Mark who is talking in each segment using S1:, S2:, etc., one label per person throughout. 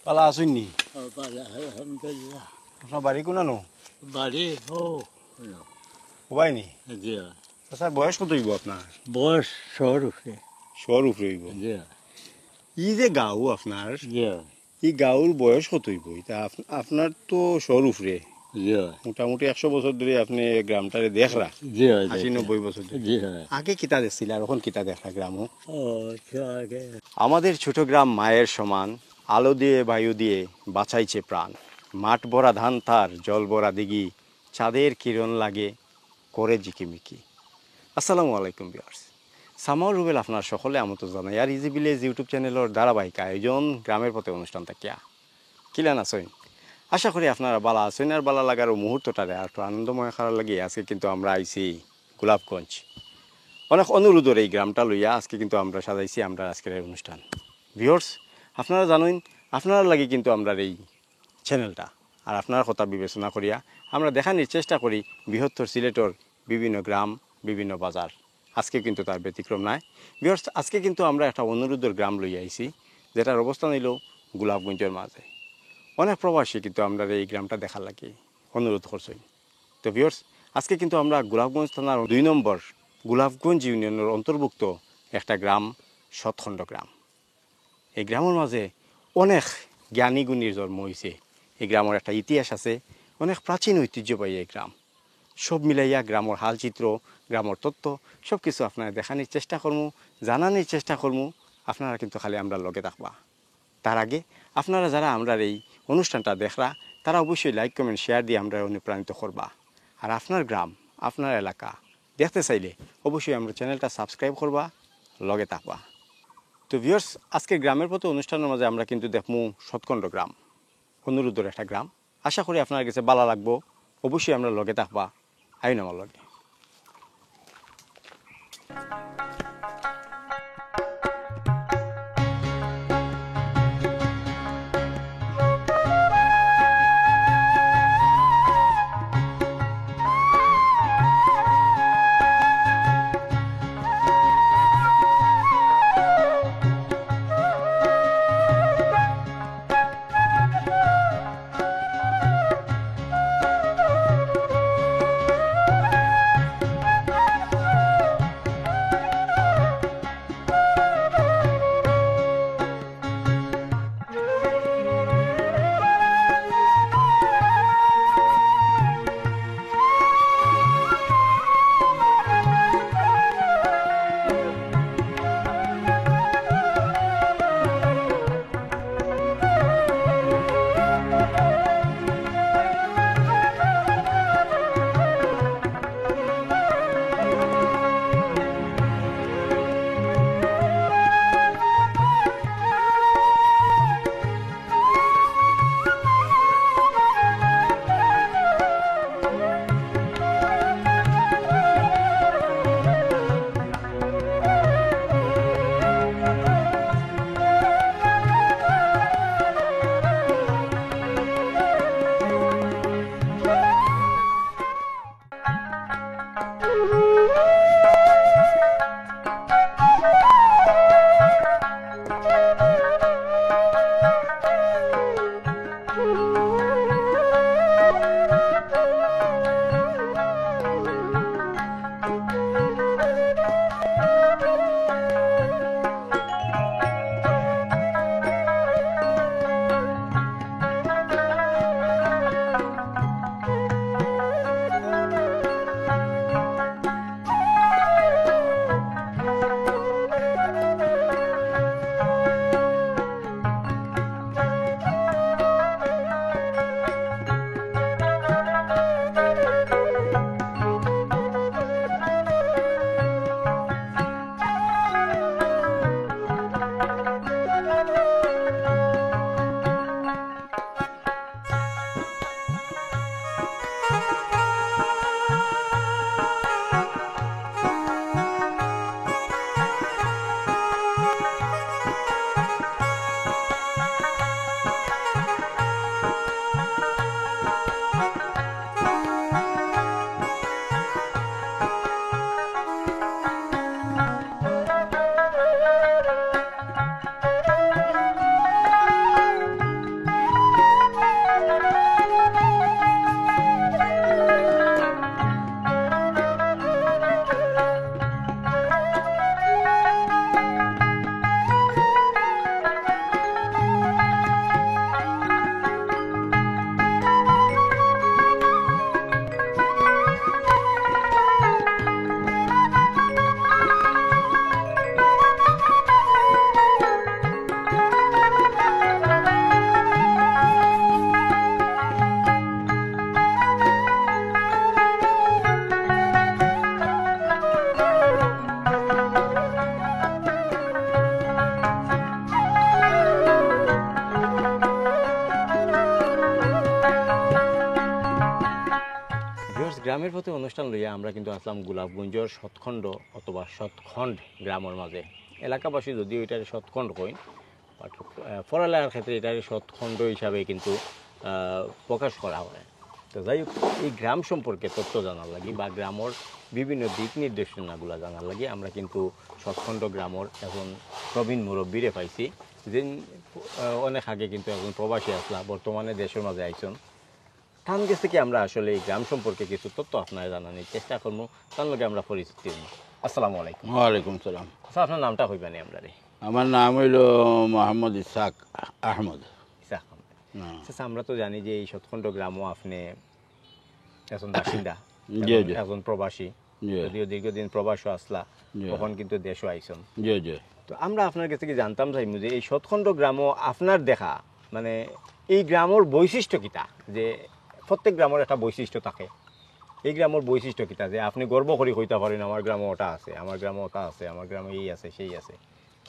S1: পালা আসুননি
S2: আলহামদুলিল্লাহ।
S1: আপনার বাড়ি কোনানো
S2: বাড়ি ও
S1: হবাইনি
S2: জি
S1: স্যার বয়স কত হইব আপনার
S2: বয়স শহর উঠে
S1: শহর উপরে হইব
S2: জি
S1: ই যে গাঁও আপনার
S2: জি
S1: এই গাঁওর বয়স কত হইব এটা আপনার তো শহর উপরে
S2: জি
S1: মোটামুটি 100 বছর ধরে আপনি গ্রামটারে দেখরা
S2: জি
S1: 80-90 বছর ধরে
S2: জি
S1: আগে কিতা দেখছিল আর এখন কিতা দেখরা গ্রামও
S2: ও আগে
S1: আমাদের ছোট গ্রাম মায়ের সমান আলো দিয়ে বায়ু দিয়ে বাঁচাইছে প্রাণ মাঠ ভরা ধান তার জল ভরা দিঘি চাঁদের কিরণ লাগে করে জিকিমিকি আসসালামু আলাইকুম ভিউয়ার্স সামার রুবেল আপনার সকলে আমন্ত্রণ জানাই আর ইজি ভিলেজ ইউটিউব চ্যানেলের ধারাবাহিক আয়োজন গ্রামের পথে অনুষ্ঠানটা কিয়া কিলান আছেন আশা করি আপনারা বালা আছেন আর বালা লাগার মুহূর্তটারে আর একটু আনন্দময় করার লাগে আজকে কিন্তু আমরা আইছি গোলাপগঞ্জ অনেক অনুরোধের এই গ্রামটা লইয়া আজকে কিন্তু আমরা সাজাইছি আমরা আজকের এই অনুষ্ঠান ভিউয়ার্স আপনারা জানেন আপনারা লাগে কিন্তু আমরা এই চ্যানেলটা আর আপনার কথা বিবেচনা করিয়া আমরা দেখানোর চেষ্টা করি বৃহত্তর সিলেটর বিভিন্ন গ্রাম বিভিন্ন বাজার আজকে কিন্তু তার ব্যতিক্রম নাই ভিউয়ার্স আজকে কিন্তু আমরা একটা অনুরোধের গ্রাম লইয়া আইছি যেটার অবস্থান হইল গোলাপগঞ্জের মাঝে অনেক প্রবাসী কিন্তু আমরা এই গ্রামটা দেখার লাগে অনুরোধ করছি তো ভিউয়ার্স আজকে কিন্তু আমরা গোলাপগঞ্জ থানার 2 নম্বর গোলাপগঞ্জ ইউনিয়নের অন্তর্ভুক্ত একটা গ্রাম সৎখণ্ড গ্রাম এই গ্রামের মাঝে অনেক জ্ঞানী গুণীর জন্ম হয়েছে এই গ্রামের একটা ইতিহাস আছে অনেক প্রাচীন ঐতিহ্যবাহী এই গ্রাম সব মিলাইয়া গ্রামের হালচিত্র গ্রামের তত্ত্ব সব কিছু আপনারা দেখানোর চেষ্টা করবো জানানোর চেষ্টা করবো আপনারা কিন্তু খালি আমরা লগে থাকবা তার আগে আপনারা যারা আমরা এই অনুষ্ঠানটা দেখরা তারা অবশ্যই লাইক কমেন্ট শেয়ার দিয়ে আমরা অনুপ্রাণিত করবা আর আপনার গ্রাম আপনার এলাকা দেখতে চাইলে অবশ্যই আমরা চ্যানেলটা সাবস্ক্রাইব করবা লগে থাকবা তো ভিউয়ার্স আজকে গ্রামের পথে অনুষ্ঠানের মাঝে আমরা কিন্তু দেখমু সৎখণ্ড গ্রাম অনুরোধের একটা গ্রাম আশা করি আপনার কাছে ভালো লাগবো অবশ্যই আমরা লগে থাকবা আইন আমার লগে গ্রামের প্রতি অনুষ্ঠান লইয়া আমরা কিন্তু আসলাম গোলাপগঞ্জের সৎখণ্ড অথবা সৎখণ্ড গ্রামের মাঝে। এলাকাবাসী যদিও এটার সৎখণ্ড কইন, বাট পড়ালেখার ক্ষেত্রে এটার সৎখণ্ড হিসাবে কিন্তু প্রকাশ করা হয়। তো যাই হোক, এই গ্রাম সম্পর্কে তথ্য জানার লাগি বা গ্রামের বিভিন্ন দিক নির্দেশনাগুলো জানার লাগি আমরা কিন্তু সৎখণ্ড গ্রামের এখন প্রবীণ মুরব্বীরে পাইছি, যে অনেক আগে কিন্তু এখন প্রবাসী আসলা, বর্তমানে দেশের মাঝে আইসন। তার কাছ থেকে আমরা আসলে এই গ্রাম সম্পর্কে কিছু তথ্য আপনারা জানানোর চেষ্টা করবো, তার লগে আমরা পরিচিতি হবো। আসসালামু আলাইকুম।
S3: ওয়ালাইকুম সালাম।
S1: আচ্ছা, আপনার নামটা হইবানি আমরা রে?
S3: আমার নাম হইল মোহাম্মদ ইসাক আহমদ।
S1: ইসাক আহমেদ। আচ্ছা, আমরা তো জানি যে এই সৎখণ্ড গ্রামও আপনি এখন বাসিন্দা,
S3: জি জি
S1: এখন প্রবাসী,
S3: জি
S1: যদিও দীর্ঘদিন প্রবাসও আসলা,
S3: জি
S1: তখন কিন্তু দেশও আইসন।
S3: জি জি।
S1: তো আমরা আপনার কাছ থেকে জানতাম চাইমু যে এই সৎখণ্ড গ্রামও আপনার দেখা, মানে এই গ্রামের বৈশিষ্ট্য কিতা, যে প্রত্যেক গ্রামের একটা বৈশিষ্ট্য থাকে, এই গ্রামের বৈশিষ্ট্য কিতা যে আপনি গর্ব করে কইতে পারেন আমার গ্রামে ওটা আছে, আমার গ্রামে ওটা আছে, আমার গ্রামে এই আছে সেই আছে।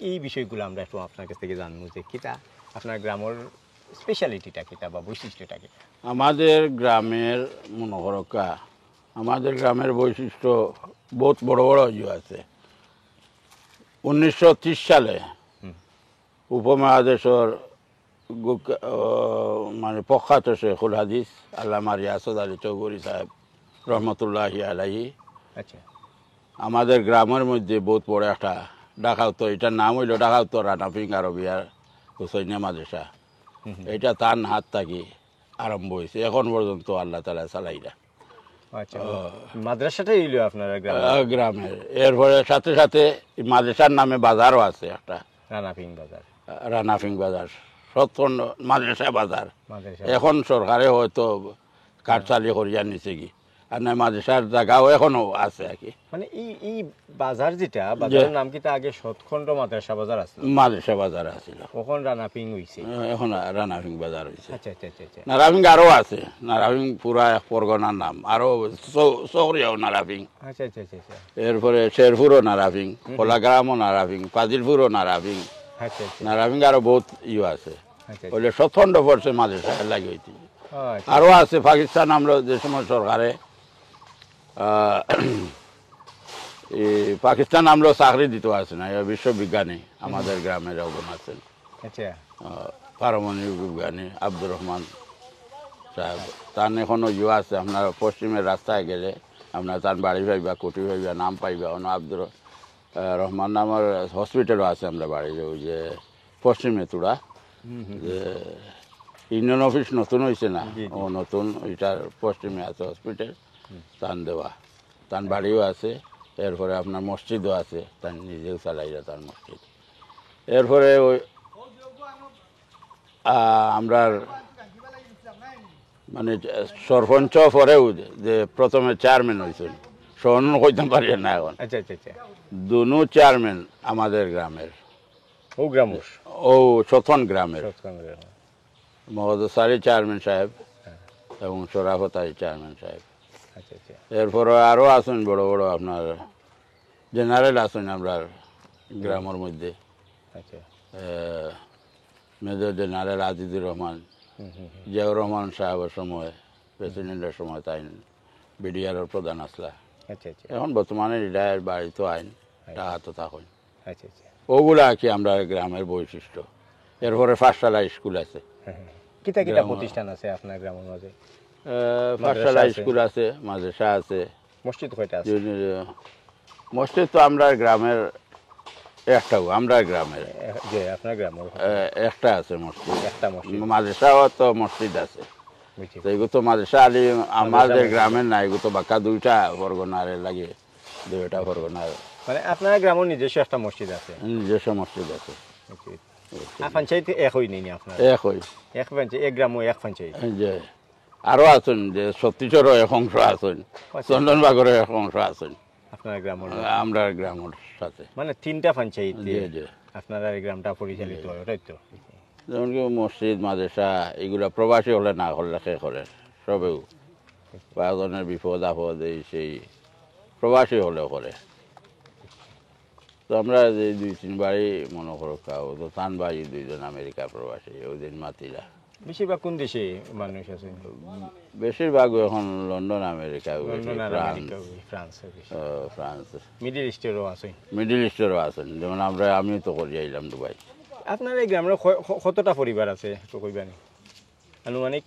S1: এই বিষয়গুলো আমরা একটু আপনার কাছ থেকে জানবো যে কিতা আপনার গ্রামের স্পেশালিটিটা কিতা বা বৈশিষ্ট্যটা কিতা।
S3: আমাদের গ্রামের মনোহরকা, আমাদের গ্রামের বৈশিষ্ট্য বহুত বড় বড় ইয়ে আছে। 1930 সালে উপমহাদেশের মানে প্রখ্যাত শেখুল হাদিস আল্লামা রিয়াসত আলী চৌধুরী সাহেব রহমতুল্লাহি আলাইহি
S1: আচ্ছা
S3: আমাদের গ্রামের মধ্যে বহুত বড় একটা ডাকাউত্তর, এটার নাম হইল ডাকাউত্তর রানাফিং আরবিয়ার হুসৈনিয়া মাদ্রাসা। এটা তার হাত থাকি আরম্ভ হয়েছে, এখন পর্যন্ত আল্লাহ তালা চালাইরা।
S1: আচ্ছা, মাদ্রাসাটাই হইল আপনার
S3: গ্রামের। এরপরে সাথে সাথে মাদ্রাসার নামে বাজারও আছে একটা,
S1: রানাফিং বাজার।
S3: রানাফিং বাজার সৎখণ্ড মাদ্রাসা বাজার।
S1: মাদ্রাসা
S3: এখন সরকারে হয়তো কাঠচালি করিয়া নিছে কি, আর না মাদ্রাসার জায়গাও এখনো আছে আর কি।
S1: মানে এই বাজার যেটা, বাজারের নাম কিতা আগে সৎখণ্ড মাদ্রাসা বাজার আছে,
S3: মাদ্রাসা বাজার আছিল,
S1: কখন রানাপিং হইছে।
S3: এখন রানাফিং বাজার হয়েছে।
S1: আচ্ছা আচ্ছা আচ্ছা আচ্ছা।
S3: নারাফিং আরও আছে, নারাফিং পুরা এক পরগনার নাম, আরও চৌরিয়াও নারাফিং,
S1: আচ্ছা আচ্ছা আচ্ছা আচ্ছা
S3: এরপরে শেরপুরও নারাফিং, কোলাগ্রামও নারাফিং, ফাজিলপুরও নারাফিং,
S1: আচ্ছা আচ্ছা
S3: নারাফিং আরও বহুত ইয়ে আছে।
S1: আচ্ছা
S3: ওইলে সৎখণ্ড পড়ছে মাদ্রাসা লাগি হইতে।
S1: আচ্ছা।
S3: আরও আছে পাকিস্তান আমরা যে সময় সরকারে এই পাকিস্তান আমরা চাকরি দিতে আছে না, বিশ্ববিজ্ঞানী আমাদের গ্রামের একজন আছেন,
S1: আচ্ছা
S3: পারমাণবিক বিজ্ঞানী আব্দুর রহমান সাহেব। তার এখনো ইয়ে আছে, আপনার পশ্চিমের রাস্তায় গেলে আপনার তার বাড়ি পাইবা, কুটি পাইবা, নাম পাইবা। অন্য আব্দুর রহমান নামের হসপিটালও আছে আমরা বাড়ির ওই যে পশ্চিমে তুড়া, যে ইউনিয়ন অফিস নতুন হয়েছে না, ও নতুন ওইটার পশ্চিমে আছে হসপিটাল, তান দেওয়া, তার বাড়িও আছে। এরপরে আপনার মসজিদও আছে, তার নিজেও চালাইরা তার মসজিদ। এরপরে ওই আমরা মানে সরপঞ্চ পরেও যে প্রথমে চেয়ারম্যান হয়েছেন, সহন কইতে পারি না এখন,
S1: আচ্ছা আচ্ছা আচ্ছা।
S3: দুনো চেয়ারম্যান আমাদের গ্রামের,
S1: ও গ্রামস
S3: ও সথন গ্রামের।
S1: সৎখণ্ড গ্রাম।
S3: মহদসারি চেয়ারম্যান সাহেব এবং সরাফতারি চেয়ারম্যান সাহেব।
S1: আচ্ছা আচ্ছা
S3: এরপরে আরও আছেন বড় বড় আপনার জেনারেল আছেন আমরা গ্রামের মধ্যে,
S1: আচ্ছা।
S3: মেজর জেনারেল আজিজুর রহমান, জিয়াউর রহমান সাহেবের সময়, প্রেসিডেন্টের সময় তাই বিডিআরের প্রধান আসলা।
S1: আচ্ছা আচ্ছা
S3: এখন বর্তমানে রিটায়ার বাড়ি তো আইন টাকা তো থাকুন।
S1: আচ্ছা আচ্ছা।
S3: ওগুলা আর কি আমরা গ্রামের বৈশিষ্ট্য। এরপরে পাঠশালা স্কুল আছে,
S1: কিতা কিতা প্রতিষ্ঠান আছে আপনার গ্রামের মাঝে?
S3: পাঠশালা স্কুল আছে, মাদ্রাসা আছে,
S1: মসজিদ কয়টা আছে?
S3: মসজিদ তো আমরা গ্রামের একটাও, আমরা গ্রামের
S1: যে আপনার গ্রামের
S3: একটা আছে মসজিদ,
S1: একটা মসজিদ।
S3: মাদ্রাসাও তো মসজিদ আছে।
S1: বুঝছি।
S3: তো এগুলো তো মাদ্রাসা আলী আমাদের গ্রামের না, এগুলো তো বাক্কা দুইটা পরগনার লাগে, দুইটা পরগনার
S1: মানে আপনার গ্রামের নিজস্ব একটা মসজিদ আছে?
S3: নিজস্ব মসজিদ আছে।
S1: পঞ্চায়েত এক হই নেই আপনার?
S3: এক হই,
S1: এক পঞ্চায়েত, এক গ্রাম এক পঞ্চায়েত।
S3: যে আরও আছেন যে ছত্তিশরও এক অংশ আছেন, চন্দনবাগরের এক অংশ আছেন
S1: আপনার গ্রামের?
S3: আমরা গ্রামের সাথে
S1: মানে তিনটা পঞ্চায়েত
S3: যে
S1: আপনার এই গ্রামটা পরিচালিত হয়, ওটাই তো?
S3: যেমন কি মসজিদ মাদ্রাসা এগুলা প্রবাসী হলে না করলে শেষ করে সবেও, বা একজনের বিপদ আপদ এই সেই প্রবাসী হলেও করে। তো আমরা যে 2-3 বাড়ি মনে করো খাও, তো তান ভাই 2জন আমেরিকা প্রবাসী, ওই দিন মাতিরা
S1: বেশিরভাগ কোন দেশে মানুষ আছে?
S3: বেশিরভাগ এখন লন্ডন আমেরিকা
S1: লন্ডন আর
S3: ফ্রান্স
S1: আমেরিকা, ফ্রান্স বেশি।
S3: ফ্রান্স
S1: মিডল ইস্টেরও আছে।
S3: মিডিল ইস্টেরও আছেন, যেমন আমিও তো করে আইলাম দুবাই।
S1: আপনার এই গ্রামের কতটা পরিবার আছে তো কইবানি আনুমানিক?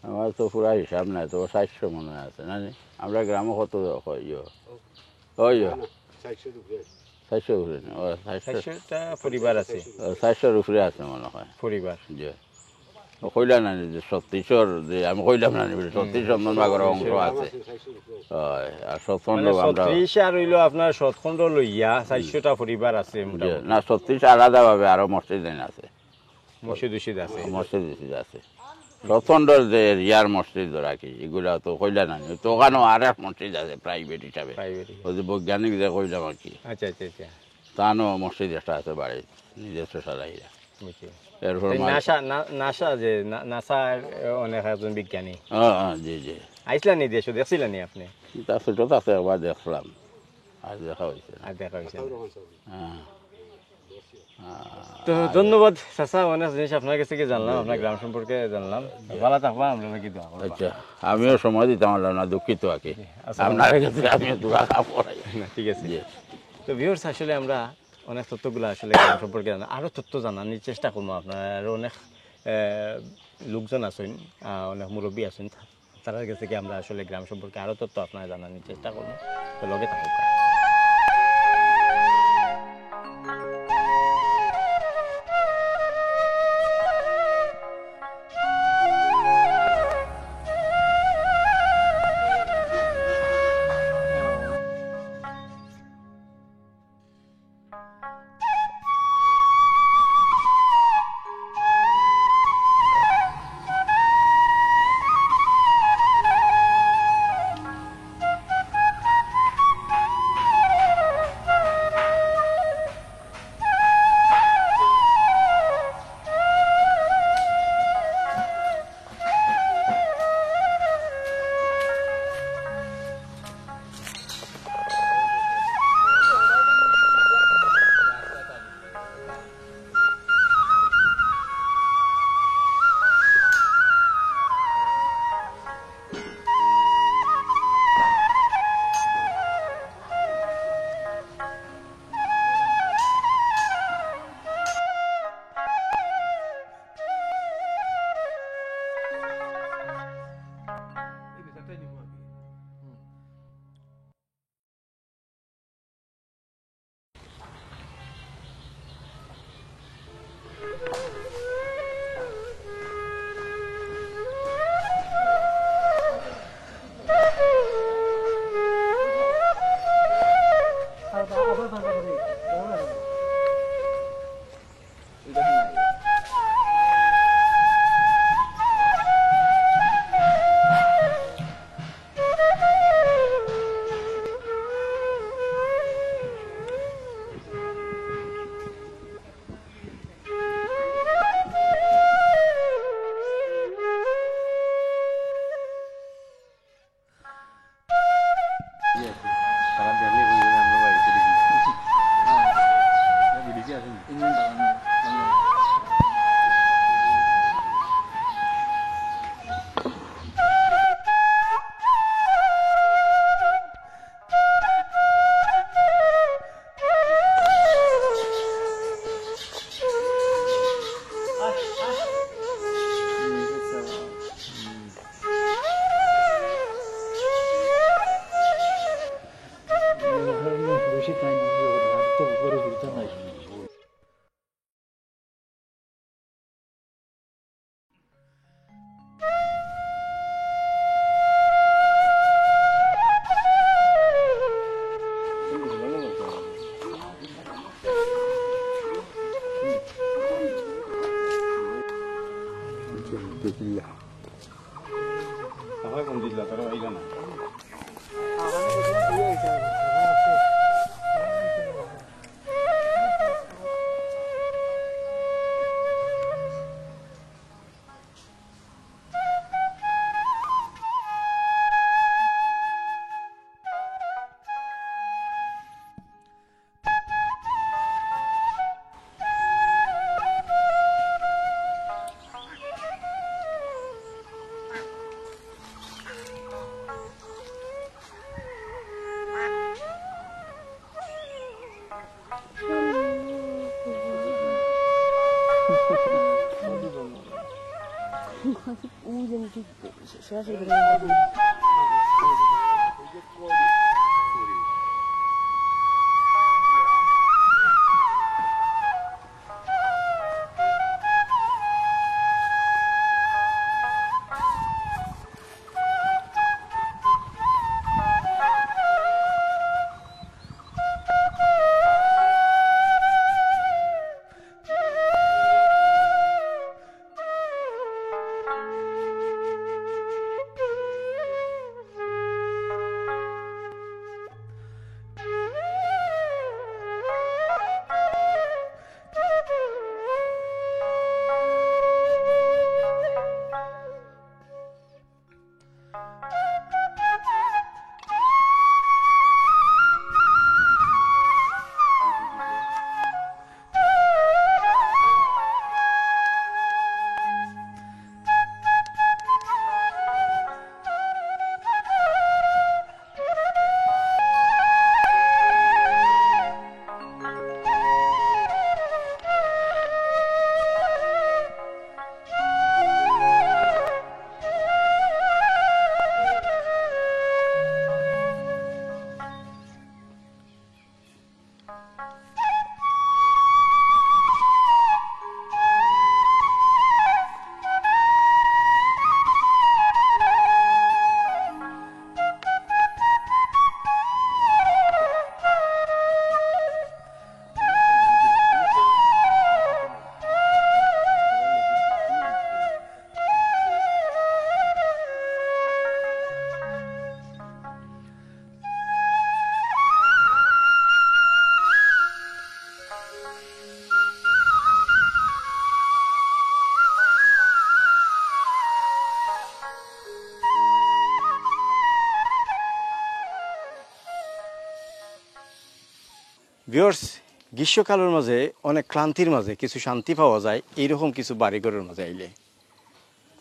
S3: আমার তো পুরা হিসাব নাই, তো 400 মনে হয় আছে না নি? আমরা গ্রামে কত চারশো উপরে না? ও
S1: 400টা পরিবার আছে।
S3: 400 উপরে আছে মনে হয়
S1: পরিবার
S3: যে কইলা না নি যে 36 যে আমি কইলাম না নি 36 চন্দনবাগের অংশ আছে। আর সৎখণ্ড
S1: মানে
S3: আমরা
S1: 36 আর হইলো আপনার সৎখণ্ড লইয়া 400টা পরিবার আছে
S3: যে
S1: মোটামুটি।
S3: না 36 আলাদাভাবে আরো মসজিদ আছে,
S1: মসজিদ আছে।
S3: মসজিদ আছে। সৎখণ্ডর যে রিয়ার মসজিদ রাখি এগুলা তো কইলা না নি, তো ওখানেও আর এক মসজিদ আছে প্রাইভেট হিসাবে,
S1: প্রাইভেট।
S3: ওই যে বৈজ্ঞানিক যে কইলাম আর কি,
S1: আচ্ছা আচ্ছা আচ্ছা
S3: তানও মসজিদ একটা আছে বাড়ি নিজস্ব সালাইরা।
S1: বুঝছি।
S3: এরপর
S1: এই নাসা যে নাসার অনেক একজন বিজ্ঞানী
S3: জি জি
S1: আইসলানি দেশ দেখছিলেন আপনি?
S3: তা ছোটো আছে একবার দেখলাম, আর দেখা হয়েছে না।
S1: আর দেখা হয়েছে না।
S3: হ্যাঁ।
S1: তো ধন্যবাদ চাচা, অনেক জিনিস আপনার কাছে কি জানলাম, আপনার গ্রাম সম্পর্কে জানলাম। ভালো থাকবা, আমরা নাকি দোয়া করব।
S3: আচ্ছা, আমিও সময় দিতে পারলাম না, দুঃখিত আর কি। আপনার কাছে আমিও দোয়া করাই।
S1: না, ঠিক আছে।
S3: জি।
S1: তো ভিউয়ার্স, আসলে আমরা অনেক তথ্যগুলো আসলে গ্রাম সম্পর্কে জানা, আরও তথ্য জানানোর চেষ্টা করবো। আপনার আরও অনেক লোকজন আছেন, অনেক মুরব্বী আছেন, তার কাছে কি আমরা আসলে গ্রাম সম্পর্কে আরও তথ্য আপনার জানানোর চেষ্টা করবো। তো লগে থাকুক। ভিউয়ার্স, গ্রীষ্মকালের মাঝে অনেক ক্লান্তির মাঝে কিছু শান্তি পাওয়া যায় এইরকম কিছু বাড়িঘরের মাঝে আইলে।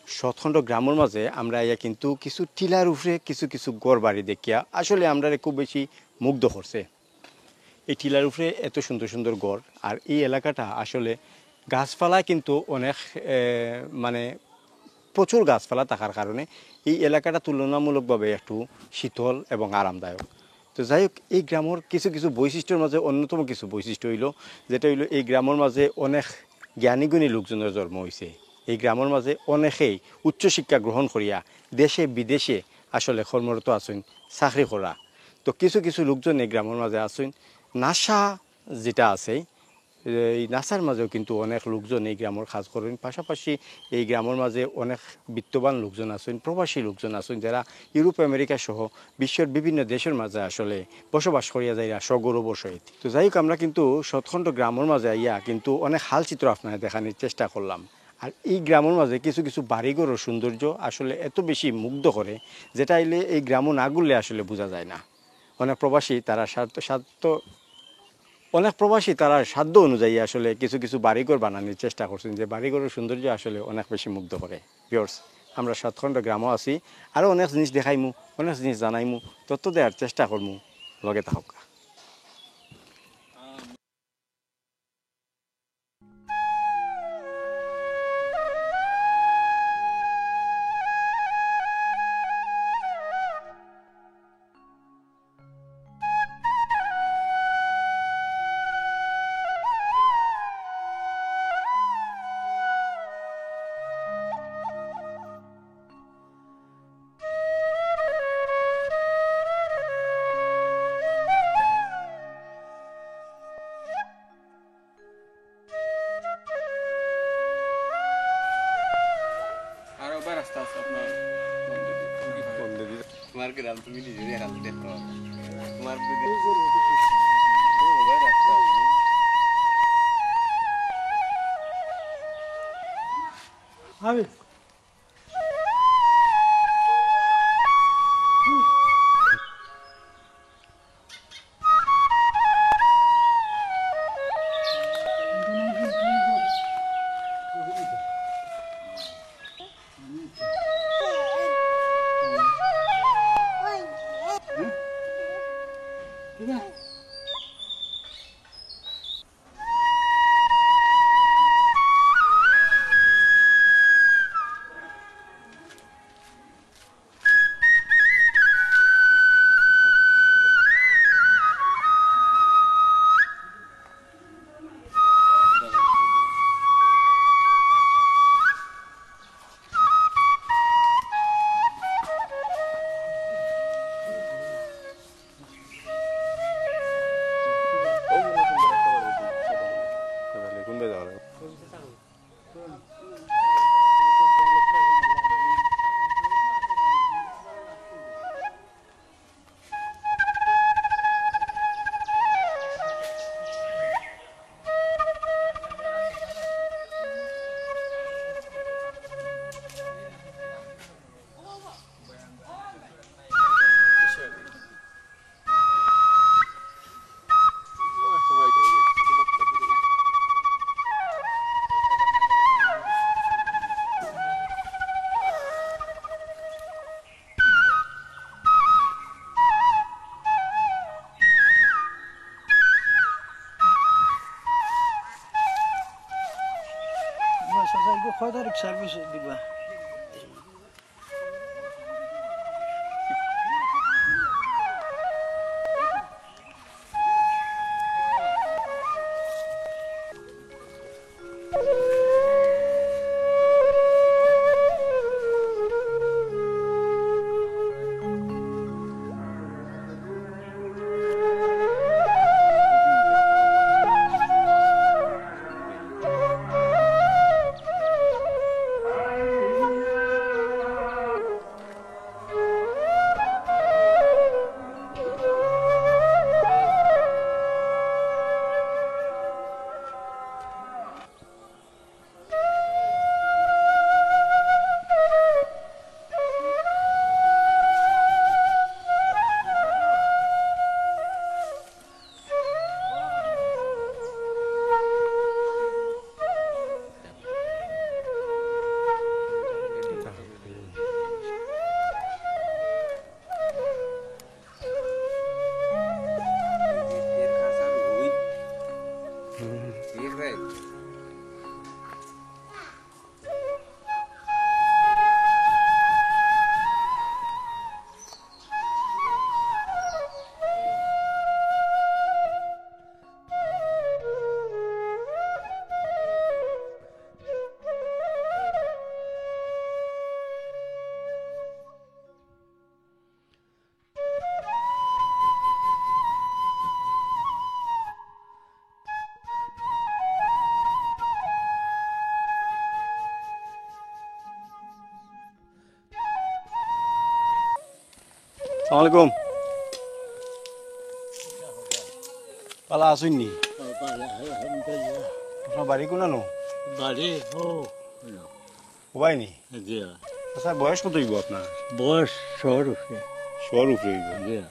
S1: সৎখণ্ড গ্রামের মাঝে আমরা আইয়া কিন্তু কিছু টিলার উপরে কিছু কিছু গড় বাড়ি দেখিয়া আসলে আমরা খুব বেশি মুগ্ধ করছে। এই টিলার উপরে এত সুন্দর সুন্দর গড়, আর এই এলাকাটা আসলে গাছপালা কিন্তু অনেক মানে প্রচুর গাছপালা থাকার কারণে এই এলাকাটা তুলনামূলকভাবে একটু শীতল এবং আরামদায়ক। তো যাই হোক, এই গ্রামের কিছু কিছু বৈশিষ্ট্যের মাঝে অন্যতম কিছু বৈশিষ্ট্য হইল যেটা হইল এই গ্রামের মাঝে অনেক জ্ঞানীগুণী লোকজনের জন্ম হয়েছে। এই গ্রামের মাঝে অনেকেই উচ্চশিক্ষা গ্রহণ করিয়া দেশে বিদেশে আসলে কর্মরত আছেন, চাকরি করা। তো কিছু কিছু লোকজন এই গ্রামের মাঝে আছেন। নাসা যেটা আছে, এই নাসার মাঝেও কিন্তু অনেক লোকজন এই গ্রামের কাজ করেন। পাশাপাশি এই গ্রামের মাঝে অনেক বিত্তবান লোকজন আছেন, প্রবাসী লোকজন আছেন, যারা ইউরোপ আমেরিকা সহ বিশ্বের বিভিন্ন দেশের মাঝে আসলে বসবাস করিয়া যায় সগৌরব সহিত। তো যাই হোক, আমরা কিন্তু সৎখণ্ড গ্রামের মাঝে আইয়া কিন্তু অনেক হালচিত্র আপনাদের দেখানোর চেষ্টা করলাম। আর এই গ্রামের মাঝে কিছু কিছু বাড়িঘরের সৌন্দর্য আসলে এত বেশি মুগ্ধ করে, যেটা আইলে এই গ্রাম না ঘুরলে আসলে বোঝা যায় না। অনেক প্রবাসী তারা সাধ্য অনুযায়ী আসলে কিছু কিছু বাড়িঘর বানানোর চেষ্টা করছেন, যে বাড়িঘরের সৌন্দর্য আসলে অনেক বেশি মুগ্ধ করে। ভিউয়ার্স, আমরা সৎখণ্ড গ্রামও আছি, আরও অনেক জিনিস দেখাইমু, অনেক জিনিস জানাইমু, তথ্য দেওয়ার চেষ্টা করমু। লগে থাকুক।
S4: তোমার গ্রাম তুমি নিজেরই হাল দেখো, তোমার
S2: আমি কয় তারিখ সার্ভিস দিবা
S1: সালামালাইকুম পালা আসুন নি
S2: আলহামদুলিল্লাহ
S1: আপনার বাড়ি কোনানো
S2: বাড়ি ও
S1: হবাই নি
S2: জিয়া
S1: আচ্ছা বয়স কত হইব আপনার
S2: বয়স শহর উঠে
S1: শহর উপরে হইব
S2: জিয়া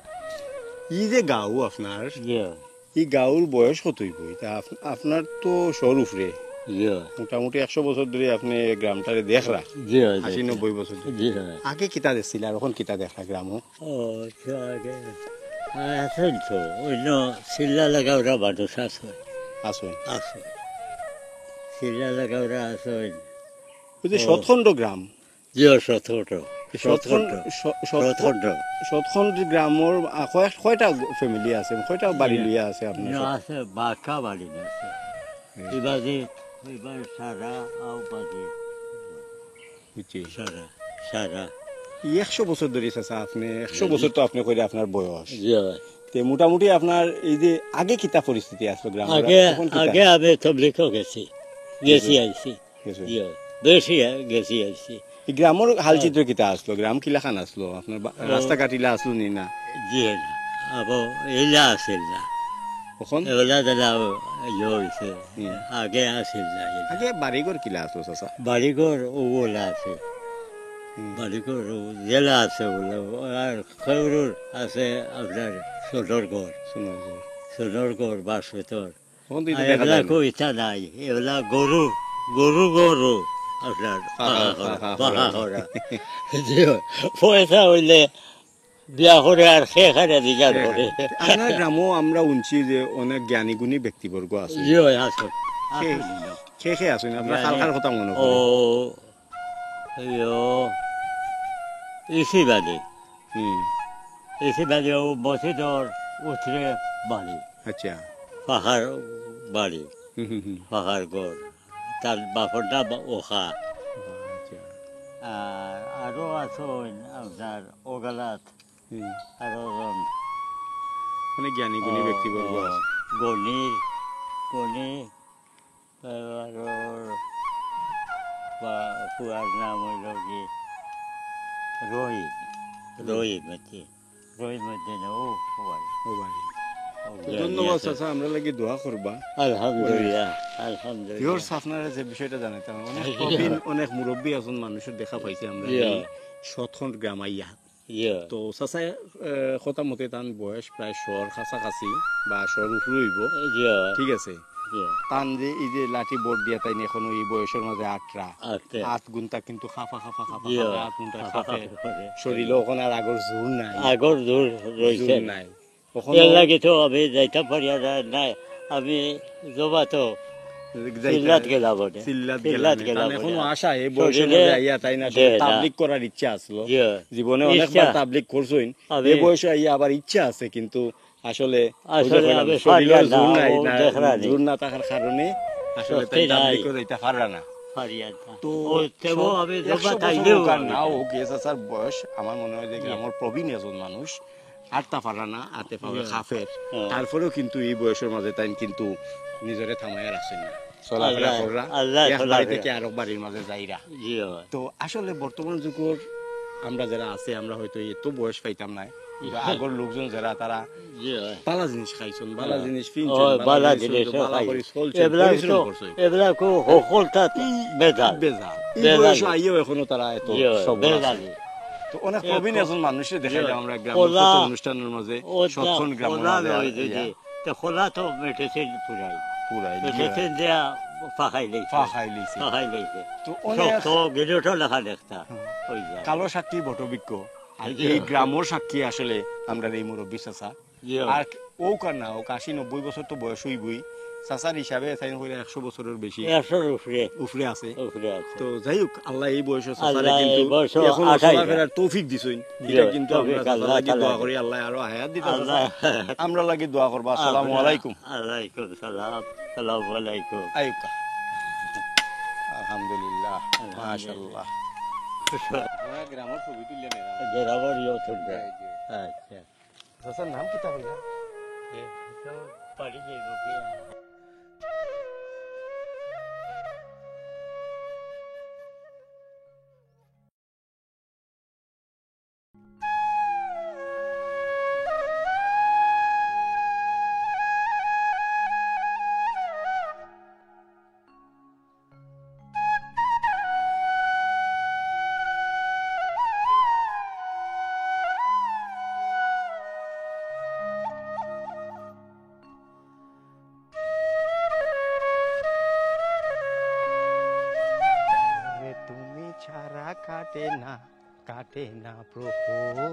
S1: ই যে গাঁও আপনার
S2: জিয়া
S1: এই গাঁওর বয়স কত হইব তা আপনার তো শহর উপরে
S2: জিয়া
S1: মোটামুটি 100 বছর ধরে আপনি গ্রামটারে দেখরা
S2: জিয়া
S1: 80-90 বছর ধরে
S2: জিয়া
S1: আগে কিতা দেখছিল আর এখন কিতা দেখলা গ্রামও
S2: ও আগে আছেন তো অন্য চিল্লা লাগাওরা মানুষ আছে
S1: আসুন
S2: আছে চিল্লা লাগাওরা আছেন
S1: ওই যে সৎখণ্ড গ্রাম
S2: জিয়া সতর্ক সতর্ক
S1: সৎখণ্ড সৎখণ্ড গ্রামর কয়টা ফ্যামিলি আছে কয়টা বাড়ি লইয়া আছে আপনার
S2: আছে বাঁকা বাড়ি আছে এবারে এবার সারা আও বাজে
S1: বুঝছি
S2: সারা সারা
S1: 100 বছর ধরে চাচা আপনি 100 বছর তো আপনি কইরা আপনার বয়স
S2: জিয়া
S1: তে মোটামুটি আপনার এই যে আগে কিতা পরিস্থিতি আসলো গ্রাম
S2: আগে আগে আমি তবলিকও গেছি আইছি জিয়া বেশি গেছি আইছি
S1: এই গ্রামের হালচিত্র কিতা আসলো গ্রাম কিলাখান আসলো আপনার রাস্তাঘাট ইলা আসলো নি না
S2: জিয়া আবো এলা আছিল না
S1: কখন
S2: এলা দাদা ইয়ে হয়েছে আগে আছিল না
S1: আগে বাড়িঘর কিলা আসলো চাচা
S2: বাড়িঘর ওগুলা আছে বাড়িঘর জেলা আছে ওগুলো আর খৈরুর আছে আপনার সোনরগড় সোনরগড় বাসবেতর
S1: তখন তো এটা দেখা
S2: এগুলা
S1: যায় না।
S2: কইতা নাই এগুলা গরু গরু গরু আপনার বাহা করা পয়সা হইলে বিয়া করে আর সেখানে দিঘা ধরে
S1: আপনার গ্রামও আমরা উনছি যে অনেক জ্ঞানী গুণী ব্যক্তিবর্গ আছে
S2: ইয়ে আসো
S1: খে খে আছেন আপনার খালখার কথা মনে
S2: ও
S1: করে
S2: ইয়ো ইসিবাদী
S1: হুম,
S2: ইসিবাদী ও মসজিদর উঠরে বাড়ি
S1: আচ্ছা
S2: পাহাড় বাড়ি
S1: হুম, হুম, হুম,
S2: পাহাড় গড় তার বাপর নাম ওখা
S1: আচ্ছা
S2: আর আরও আছেন আপনার ওগালাত
S1: হুম,
S2: আরও
S1: অনেক জ্ঞানী গুণী ব্যক্তিবর্গ আছে
S2: গণি গণি আরও পুয়ার নাম হইল কি রহিম রহিম আছে রহিম মধ্যে ও বাড়ি
S1: ও বাড়ি। তো ধন্যবাদ চাচা আমরা লাগি দোয়া করবা
S2: আলহামদুলিল্লাহ
S1: ইয়োর
S2: আলহামদুলিল্লাহ
S1: আপনারা যে বিষয়টা জানাইতাম অনেক প্রবীণ অনেক মুরব্বী এখন মানুষের দেখা পাইছি আমরা
S2: Yeah.
S1: সৎখণ্ড গ্রাম আইয়া
S2: ইয়ে
S1: তো চাচা কথা মতে তান বয়স প্রায় শহর কাছাকাছি বা শহর উপরে হইব
S2: ইয়ে
S1: ঠিক আছে তান যে এই যে লাঠি বোর্ড দিয়া তাই এখন এই বয়সের মধ্যে আটরা
S2: আচ্ছা
S1: আট গুণটা কিন্তু খাফা খাফা খাফা
S2: Yeah.
S1: খাফা আট গুণটা খাফে শরীরে ওখানে আর আগর জোর নাই
S2: আগর দূর রয়েছে
S1: জোর নাই ওখানে
S2: এর লাগে তো আমি যাইতে পারি আর নাই আমি জবা তো সিল্লাত গেলা বটে
S1: সিল্লাত
S2: সিল্লাত
S1: গেলাম
S2: গেলা
S1: তার
S2: বটে।
S1: এখনো আশা এই বয়সের
S2: শরীরে
S1: মধ্যে আইয়া তাই না
S2: দে না।
S1: তাবলিগ করার ইচ্ছা আসলো
S2: জি।
S1: জীবনে
S2: ইচ্ছা।
S1: অনেকবার তাবলিগ করছইন
S2: আমি-
S1: এই বয়সে আইয়া আবার ইচ্ছা আছে কিন্তু আসলে
S2: আসলে
S1: ওই যে কইলাম,
S2: আমি
S1: শরীরে
S2: পারিয়া না,
S1: জোর নাই
S2: ও
S1: না
S2: দেখরা নেই।
S1: জোর না থাকার কারণে আসলে
S2: শক্তি
S1: তাই
S2: নাই।
S1: তাবলিগ করে যাইতে পারে না
S2: ফারিয়াদ না।
S1: তো
S2: ও তেমন
S1: সব
S2: আমি
S1: 100
S2: জবা
S1: বছর
S2: তাইলেও
S1: হোক আর
S2: আমি
S1: না
S2: চাই।
S1: হোক এসার বয়স আমার মনে হয় যে গ্রামের প্রবীণ একজন মানুষ আটটা পারা না আতে পাবে খাফের
S2: হ্যাঁ।
S1: তারপরেও কিন্তু এই বয়সের মাঝে তাই কিন্তু নিজেরে থামাইয়া রাখছেন না চলাফেরা
S2: আল্লাহ-
S1: কররা
S2: আল্লাহ
S1: এক বাড়ি
S2: চলাফেরা।
S1: থেকে আরেক বাড়ির মাঝে যাইরা
S2: জি হয়।
S1: তো আসলে বর্তমান যুগের আমরা যারা আছে আমরা হয়তো এত বয়স পাইতাম না কিন্তু আগর লোকজন যারা তারা
S2: জি হয়।
S1: পালা জিনিস খাইছেন বালা জিনিস
S2: ও
S1: ফিনছেন
S2: বালা
S1: জিনিস
S2: জিনিস
S1: হইতো, বালা করে চলছেন
S2: এবিলাক
S1: পরিশ্রম করছেন
S2: এবিলাক সকলটা বেজাল
S1: বেজাল এই
S2: বেজাল।
S1: বয়সে আইও এখনো তারা এত
S2: জি হয়,
S1: সবল আছে।
S2: বেজালি।
S1: তো অনেক প্রবীণ একজন মানুষের দেখাইলাম আমরা গ্রামের
S2: খোলা-
S1: কত অনুষ্ঠানের মাঝে সৎক্ষণ গ্রামের
S2: খোলা
S1: মাঝে
S2: লয় যদি
S1: ইয়া,
S2: তো খোলা তো মেটেছেন পুরাই
S1: পুরাই
S2: মেটেছেন দেয়া ফাঁকাই লেগেছে
S1: ফাঁকাই লইছে।
S2: ফাঁকাই লেগেছে
S1: তো অনেক
S2: শক্ত গেলেও লেখা দেখতা ওই যায়
S1: কালো সাক্ষী বটবিজ্ঞ আর
S2: জি।
S1: এই গ্রামের সাক্ষী আসলে আমরা এই মুরব্বী চাচা
S2: জি।
S1: আর ও কার না ও 80-90 বছর তো বয়স হইবই চাচার হিসাবে তাই হইলে 100 বছরের বেশি
S2: 100 উপরে
S1: উফরে আছে
S2: উপরে আছে
S1: তো যাই হোক আল্লাহ এই বয়সে চাচারে
S2: আল্লাহ এই
S1: কিন্তু
S2: বয়সে
S1: এখন
S2: আঠাইরা।
S1: চলাফেরার তৌফিক দিছেন
S2: জি,
S1: এটা কিন্তু
S2: তৌফিক
S1: আমরা চাচার
S2: আল্লাহ
S1: লাগি দোয়া
S2: তাআলা।
S1: করি আল্লাহ আরো হায়াত দিতে
S2: আল্লাহ
S1: আমরা লাগি দোয়া করবা আসসালামু আলাইকুম
S2: আলাইকুম সালাম সালামু আলাইকুম
S1: আইকা আলহামদুলিল্লাহ মাশাআল্লাহ
S4: গ্রামের ছবি তুললে নেই
S2: জেরাবার ইয়ে চলবে আচ্ছা
S1: চাচার নাম কি তাহলে
S2: তো পারি যাইব কি
S1: তুমি ছাড়া কাটে না প্রভু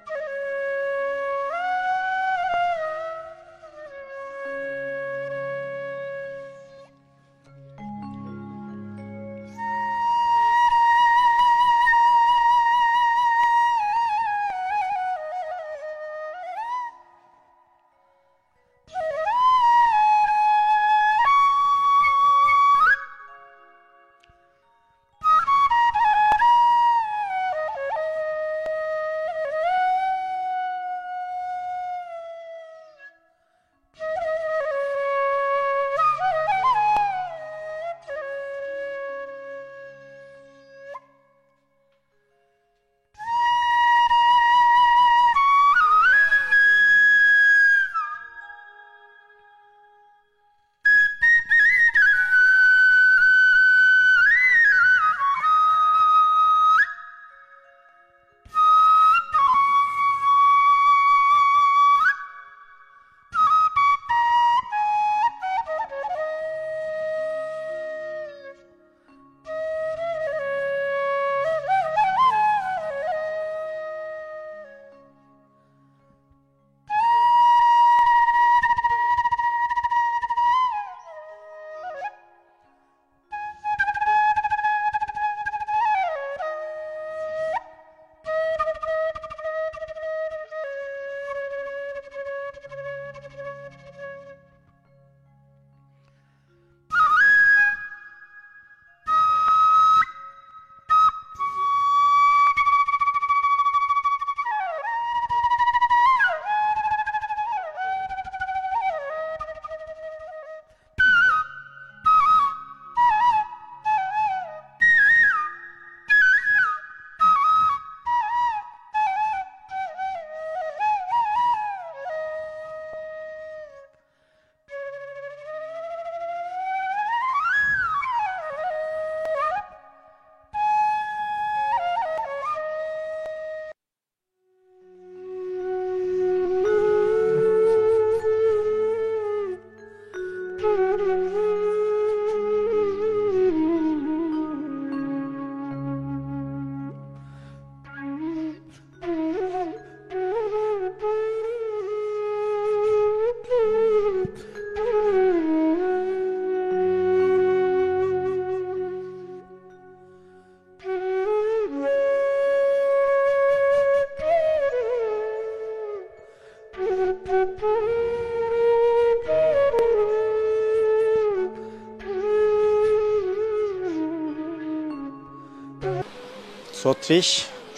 S1: 36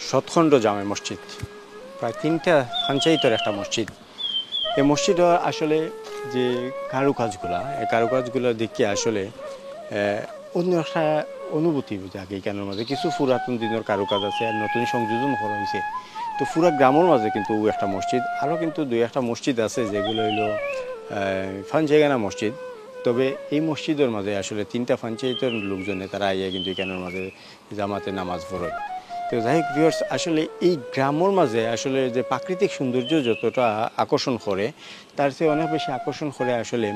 S1: শতখণ্ড জামে মসজিদ, প্রায় 3টা পঞ্চায়েতের একটা মসজিদ। এই মসজিদের আসলে যে কারুকাজগুলা, এই কারুকাজগুলো দেখে আসলে অন্য একটা অনুভূতি জাগে এখানের মাঝে। কিছু পুরাতন দিনের কারুকাজ আছে আর নতুন সংযোজন করা হয়েছে। তো পুরা গ্রামের মাঝে কিন্তু একটা মসজিদ, আরও কিন্তু 2-1টা মসজিদ আছে যেগুলো হইল ফানজাইগানা মসজিদ। তবে এই মসজিদের মাঝে আসলে 3টা পঞ্চায়েতের লোকজনে তারা আইয়া কিন্তু এখানের মাঝে জামাতে নামাজ পড়ে। তো যাই হোক ভিউয়ার্স, আসলে এই গ্রামের মাঝে আসলে যে প্রাকৃতিক সৌন্দর্য যতটা আকর্ষণ করে, তার চেয়ে অনেক বেশি আকর্ষণ করে আসলে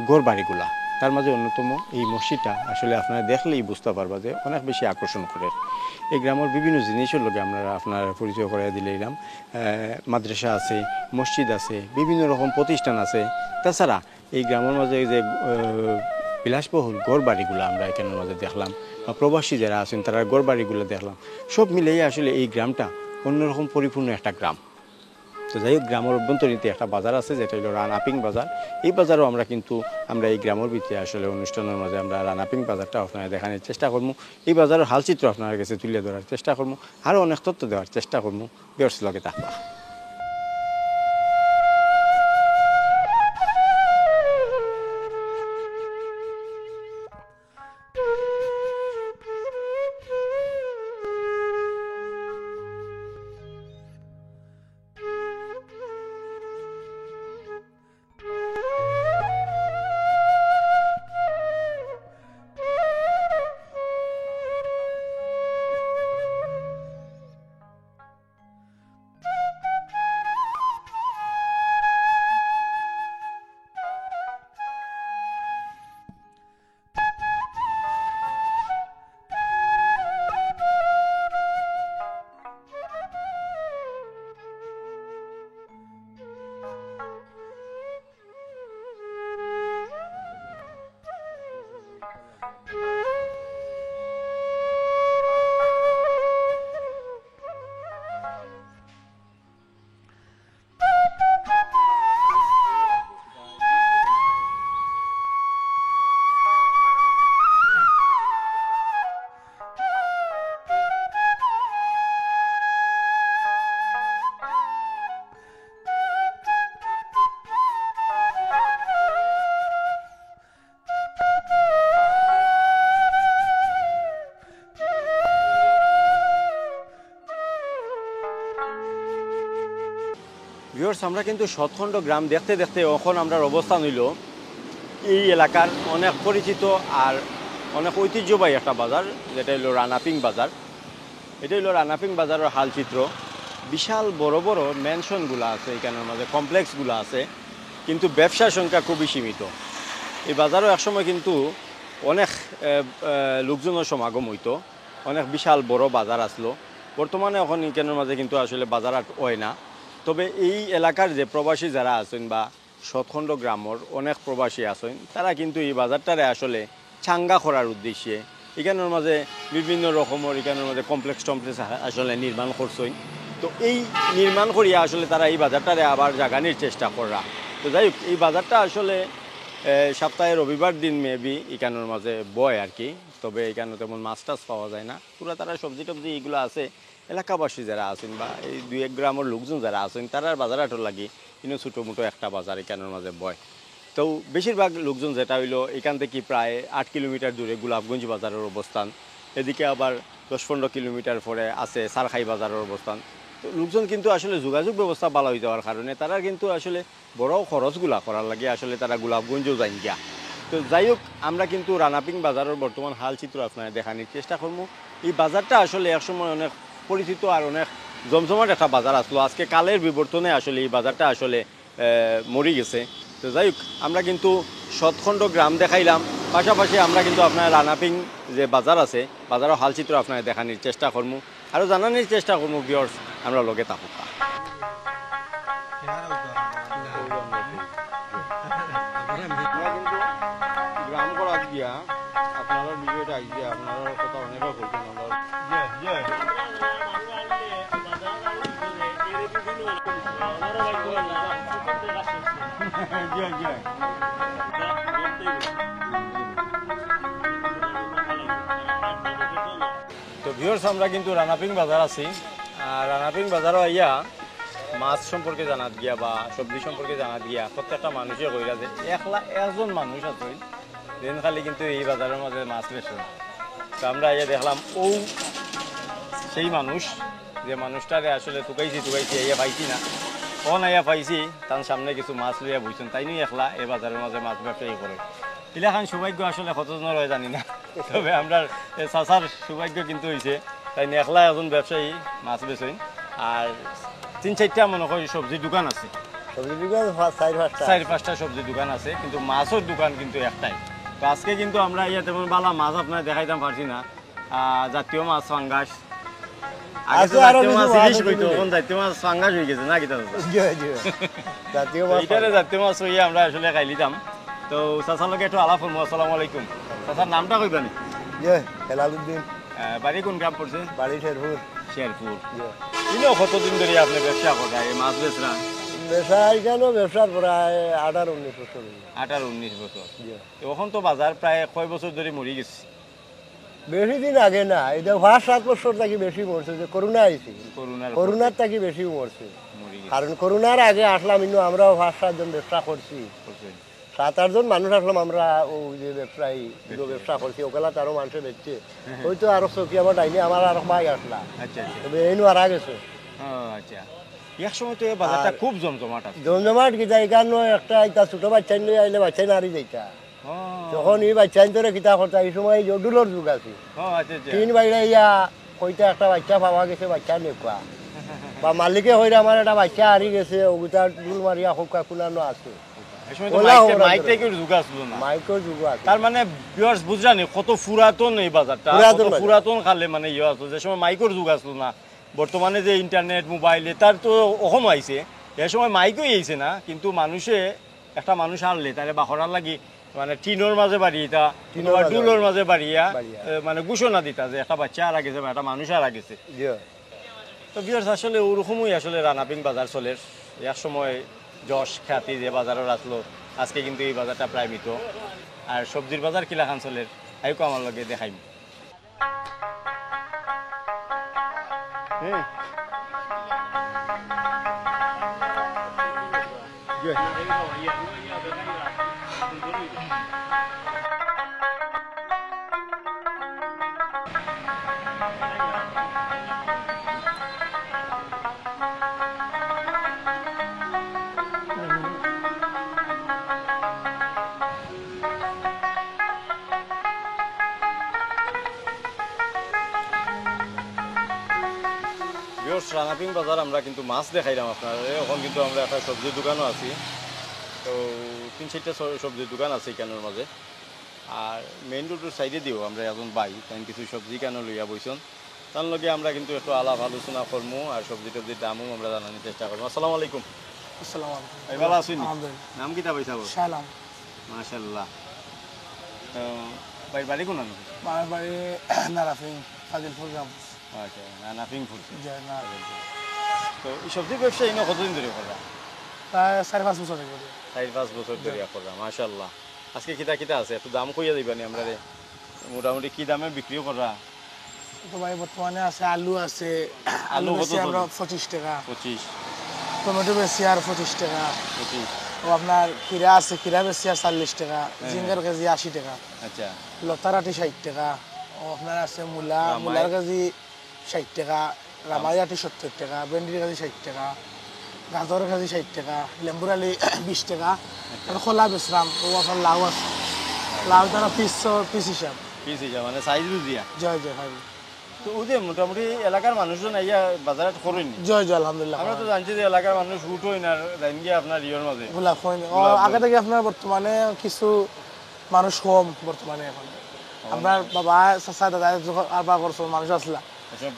S1: ঘরবাড়িগুলা। তার মাঝে অন্যতম এই মসজিদটা আসলে আপনারা দেখলেই বুঝতে পারবা যে অনেক বেশি আকর্ষণ করে। এই গ্রামের বিভিন্ন জিনিসের লোকে আমরা আপনার পরিচয় করে দিলাম। মাদ্রাসা আছে, মসজিদ আছে, বিভিন্ন রকম প্রতিষ্ঠান আছে। তাছাড়া এই গ্রামের মাঝে যে বিলাসবহুল ঘরবাড়িগুলো আমরা এখানের মাঝে দেখলাম, বা প্রবাসী যারা আছেন তারা ঘরবাড়িগুলো দেখলাম, সব মিলেই আসলে এই গ্রামটা অন্যরকম পরিপূর্ণ একটা গ্রাম। তো যাই হোক, গ্রামের অভ্যন্তরীণতে একটা বাজার আছে যেটা হলো রানাপিং বাজার। এই বাজারও আমরা এই গ্রামের ভিতরে আসলে অনুষ্ঠানের মাঝে আমরা রানাপিং বাজারটা আপনারা দেখানোর চেষ্টা করবো। এই বাজারের হালচিত্র আপনার কাছে তুলে ধরার চেষ্টা করবো, আরও অনেক তথ্য দেওয়ার চেষ্টা করবো। ভিউয়ার্স লগে থাকবা। ভিউয়ার্স, আমরা কিন্তু শতখণ্ড গ্রাম দেখতে দেখতে এখন আমরা অবস্থান হইল এই এলাকার অনেক পরিচিত আর অনেক ঐতিহ্যবাহী একটা বাজার, যেটা হলো রানাপিং বাজার। এটা হলো রানাপিং বাজারের হালচিত্র। বিশাল বড় বড় ম্যানশনগুলো আছে এখানের মাঝে, কমপ্লেক্সগুলো আছে, কিন্তু ব্যবসার সংখ্যা খুবই সীমিত। এই বাজারও একসময় কিন্তু অনেক লোকজনের সমাগম হইতো, অনেক বিশাল বড় বাজার আসলো। বর্তমানে এখন এখানের মাঝে কিন্তু আসলে বাজার আর হয় না। তবে এই এলাকার যে প্রবাসী যারা আছেন বা শতখণ্ড গ্রামের অনেক প্রবাসী আছেন, তারা কিন্তু এই বাজারটারে আসলে চাঙ্গা করার উদ্দেশ্যে এখানের মাঝে বিভিন্ন রকমের এখানের মাঝে কমপ্লেক্স আসলে নির্মাণ করছেন। তো এই নির্মাণ করিয়া আসলে তারা এই বাজারটারে আবার জাগানির চেষ্টা করা। তো যাই হোক, এই বাজারটা আসলে সপ্তাহে রবিবার দিন মেবি এখানের মাঝে বয় আর কি। তবে এখানে তেমন মাছ টাছ পাওয়া যায় না। পুরা তারা সবজি টবজি এইগুলো আছে, এলাকাবাসী যারা আছেন বা এই 2-1 গ্রামের লোকজন যারা আছেন তারা বাজার হাটর লাগি কিন্তু ছোটো মোটো একটা বাজার এখানের মাঝে বয়। তো বেশিরভাগ লোকজন যেটা হইলো এখান থেকে প্রায় 8 কিলোমিটার দূরে গোলাপগঞ্জ বাজারের অবস্থান। এদিকে আবার 10-15 কিলোমিটার পরে আছে সারখাই বাজারের অবস্থান। তো লোকজন কিন্তু আসলে যোগাযোগ ব্যবস্থা ভালো হয়ে যাওয়ার কারণে তারা কিন্তু আসলে বড় খরচগুলা করার লাগে আসলে তারা গোলাপগঞ্জও যাই গিয়া। তো যাই হোক, আমরা কিন্তু রানাপিং বাজারের বর্তমান হাল চিত্র আপনারা দেখানোর চেষ্টা করবো। এই বাজারটা আসলে একসময় অনেক পরিচিত আর অনেক জমজমাট একটা বাজার আসলো। আজকে কালের বিবর্তনে আসলে এই বাজারটা আসলে মরে গেছে। তো যাই হোক, আমরা কিন্তু শতখণ্ড গ্রাম দেখাইলাম, পাশাপাশি আমরা কিন্তু আপনার রানাপিং যে বাজার আছে বাজারের হালচিত্র আপনারা দেখানোর চেষ্টা করবো, আরও জানানোর চেষ্টা করবো। ভিউয়ার্স, আমরা লগে থাকুক। গ্রাম করা গিয়া আপনারা ভিডিওটা আইয়া আপনারা কথা অনেক বলছেন। তো ভিউয়ার্স আমরা কিন্তু রানাপিং বাজার আছি আর রানাপিং বাজারও আইয়া মাছ সম্পর্কে জানাত গিয়া বা সবজি সম্পর্কে জানাত গিয়া প্রত্যেকটা মানুষে কইরা যে একজন মানুষ আছে দিন খালি কিন্তু এই বাজারের মাঝে মাছ বেছে তো আমরা আইয়া দেখলাম ও সেই মানুষ যে মানুষটারে আসলে টুকাইছি আইয়া পাইছি না কোন আইয়া পাইছি তার সামনে কিছু মাছ লইয়া বইছেন তাই নিয়ে একলা এই বাজারের মাঝে মাছ ব্যবসায়ী করে ইলাখান সৌভাগ্য আসলে কতজনের হয় জানি না তবে আমরা চাচার সৌভাগ্য কিন্তু হয়েছে তাই নিয়ে একলা একজন ব্যবসায়ী মাছ বেছেন আর 3-4টা মনে করি সবজির দোকান আছে
S2: সবজি দোকান 4-5টা
S1: 4-5টা সবজির দোকান আছে কিন্তু মাছের দোকান কিন্তু একটাই তো আজকে কিন্তু আমরা ইয়া তেমন বালা মাছ আপনার দেখাইতাম পারছি না জাতীয় মাছ ফাঙ্গাস আগে তো জাতীয় মাছ ইলিশ কইতো এখন জাতীয় মাছ ফাঙ্গাস হয়ে গেছে না কিতা
S2: জাতীয় মাছ
S1: এইটারে জাতীয় মাছ হইয়া আমরা আসলে খাইলিতাম তো চাচার লগে একটু আলাপ করবো আসসালামু আলাইকুম চাচার নামটা কইবানি
S2: হেলালুদ্দিন
S1: বাড়ি কোন গ্রাম পড়ছে
S2: বাড়ি শেরপুর
S1: শেরপুর ইনো কতদিন ধরে আপনি ব্যবসা করেন এই মাছ বেচরা
S2: ব্যবসা এখানেও ব্যবসার প্রায় 18-19 বছর
S1: 18-19 বছর এখন তো বাজার প্রায় কয় বছর ধরে মরি গেছে
S2: বেশি দিন আগে না এটা 5-7 বছর থাকি বেশি মরছে যে করোনা আইছি করোনার থাকি বেশি মরছে
S1: মরি গেছে
S2: কারণ করোনার আগে আসলাম কিন্তু আমরাও 5-7 জন ব্যবসা করছি 7-8 জন মানুষ আসলাম আমরা ওই যে ব্যবসায়ী ব্যবসা করছি ওগুলা তারও মানুষে বেচছে হয়তো আরো চকি আমার ডাইনি আমার আরো ভাই আসলা
S1: আচ্ছা আচ্ছা
S2: তবে এইনু আর গেছে
S1: আচ্ছা এক সময় তো এই বাজারটা খুব জমজমাট আছে
S2: জমজমাট কিতা এখানে একটা ইটা ছোট বাচ্চা নিয়ে আইলে বাচ্চা নারি যাইতা তখন এই বাচ্চা ধরে কিতা করতা এই সময় জডুলোর যুগ আছে
S1: আচ্ছা আচ্ছা
S2: 3 বাইরে ইয়া কইতা একটা বাচ্চা পাওয়া গেছে বাচ্চা নেকুয়া বা মালিকে হইরা আমার একটা বাচ্চা হারি গেছে ওগুতা ডুল মারিয়া হোকা কুলানো আছে
S1: এই সময় তো মাইকের যুগ আসলো না
S2: মাইকের যুগ আছে
S1: তার মানে ভিউয়ার্স বুঝরানি কত পুরাতন এই বাজারটা পুরাতন খালে মানে ইয়ে আসলো যে সময় মাইকের যুগ আসলো না বর্তমানে যে ইন্টারনেট মোবাইল তার তো অহম আইছে এ সময় মাইকই আইছে না কিন্তু মানুষে একটা মানুষ আনলে তাহলে বাখরার লাগি মানে টিনোর মাঝে বাড়িয়ে ডুলোর মাঝে বাড়িয়া মানে ঘোষণা দিতা যে একটা বাচ্চা আর গেছে বা একটা মানুষ আর গেছে তো ভিউয়ার্স আসলে ওরকমই আসলে রানাপিং বাজার চলে এক সময় যশ খ্যাতি যে বাজারের আসলো আজকে কিন্তু এই বাজারটা প্রায় মৃত আর সবজির বাজার কিলাখান চলের আইকো আমার লগে দেখাইম রানাপিং বাজার আমরা কিন্তু মাছ দেখাইলাম আপনার এখন কিন্তু আমরা একটা সবজির দোকানও আছি তো 3-4টা সবজির দোকান আছে এখানের মাঝে আর মেইন রোডের সাইডে দিও আমরা এখন বাই কারণ কিছু সবজি কেন লইয়া বইছেন তার লগে আমরা কিন্তু একটু আলাপ আলোচনা করবো আর সবজি টবজির দামও আমরা জানানোর চেষ্টা করবো আসসালামু আলাইকুম এই ভালো আছেন নাম কিতা পয়সা মাশাআল্লাহ ভাই বাড়ি কোন
S5: বাড়ি নারাফিং ফাজিলপুর গ্রাম
S1: আচ্ছা নাফিং ফুলছে তো এই সবজি ব্যবসা ইনো কতদিন ধরে করা
S5: প্রায় 4-5 বছর ধরে
S1: 4-5 বছর ধরে করা মাশাআল্লাহ আজকে কিতা কিতা আছে একটু দাম কইয়া দিবানি আমরা রে মোটামুটি কি দামে বিক্রিও করা
S5: তো ভাই বর্তমানে আছে আলু আছে আলু বেশি আমরা 25 টাকা
S1: 25
S5: টমেটো বেশি আর 25 টাকা
S1: 25
S5: ও আপনার কিরা আছে কিরা বেশি আর 40 টাকা জিঙ্গার কেজি 80 টাকা
S1: আচ্ছা
S5: লতারাটি 60 টাকা ও আপনার আছে মূলার কেজি 60 টাকা রামাইয়াটি 70 টাকা ভেন্ডির কেজি 60 টাকা গাজরের কেজি 60 টাকা লেম্বুর আলি 20 টাকা আর খোলা বেচলাম ও আপনার লাউ আছে লাউ তারা পিস হিসাব
S1: মানে সাইজ বুঝিয়া
S5: জয় ভাই
S1: তো ওই যে মোটামুটি এলাকার মানুষজন আইয়া বাজারে করেনি
S5: জয় আলহামদুলিল্লাহ
S1: আমরা তো জানছি যে এলাকার মানুষ উঠ হয় না জানি গিয়ে আপনার ইয়ের মাঝে
S5: গোলাপ হয়নি আগে থেকে আপনার বর্তমানে কিছু মানুষ কম বর্তমানে এখন আপনার বাবা চাচা দাদা আরবা করছো মানুষ আসলা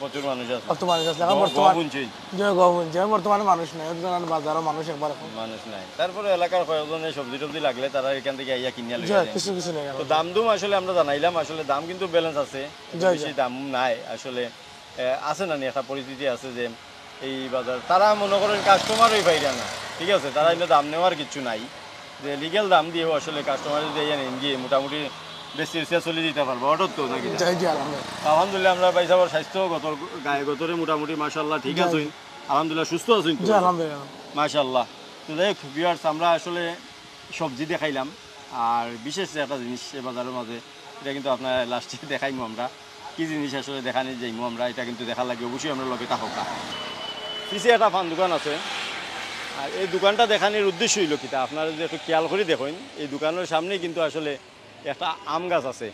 S1: প্রচুর মানুষ আছে
S5: কত মানুষ আছে এখন বর্তমানে বর্তমানে মানুষ নাই বাজারও মানুষ একবার
S1: মানুষ নাই তারপরে এলাকার কয়েকজনের সবজি টবজি লাগলে তারা এখান থেকে আইয়া কিনিয়া লইয়া যায়
S5: কিছু কিছু নেই
S1: তো দাম দুম আসলে আমরা জানাইলাম আসলে দাম কিন্তু ব্যালেন্স আছে বেশি দাম নাই আসলে আছে না একটা পরিস্থিতি আছে যে এই বাজার তারা মনে করেন কাস্টমারই পাইরা না ঠিক আছে তারা এনে দাম নেওয়ার কিছু নাই যে লিগ্যাল দাম দিয়েও আসলে কাস্টমার যদি ইয়ে নেন গিয়ে মোটামুটি বেশি বেশি চলে দিতে পারবো অটোর তো নাকি
S5: যাই জি আলহামদুলিল্লাহ।
S1: আলহামদুলিল্লাহ আমরা ভাই সাহেবের স্বাস্থ্য গায়ে গতরে মোটামুটি মাশাআল্লাহ ঠিক আছে আলহামদুলিল্লাহ সুস্থ আছেন
S5: জি আলহামদুলিল্লাহ।
S1: মাশাআল্লাহ। তো যাই হোক ভিউয়ার্স আমরা আসলে সবজি দেখাইলাম আর বিশেষ একটা জিনিস এ বাজারের মাঝে এটা কিন্তু আপনার লাস্টে দেখাইমু আমরা কি জিনিস আসলে দেখানি যাইমু আমরা এটা কিন্তু দেখার লাগে অবশ্যই আমরা লগে থাকা পিছিয়ে একটা পান দোকান আছে আর এই দোকানটা দেখানোর উদ্দেশ্য হইল কিতা আপনারা যদি একটু খেয়াল করে দেখুন এই দোকানের সামনেই কিন্তু আসলে একটা আম গাছ আছে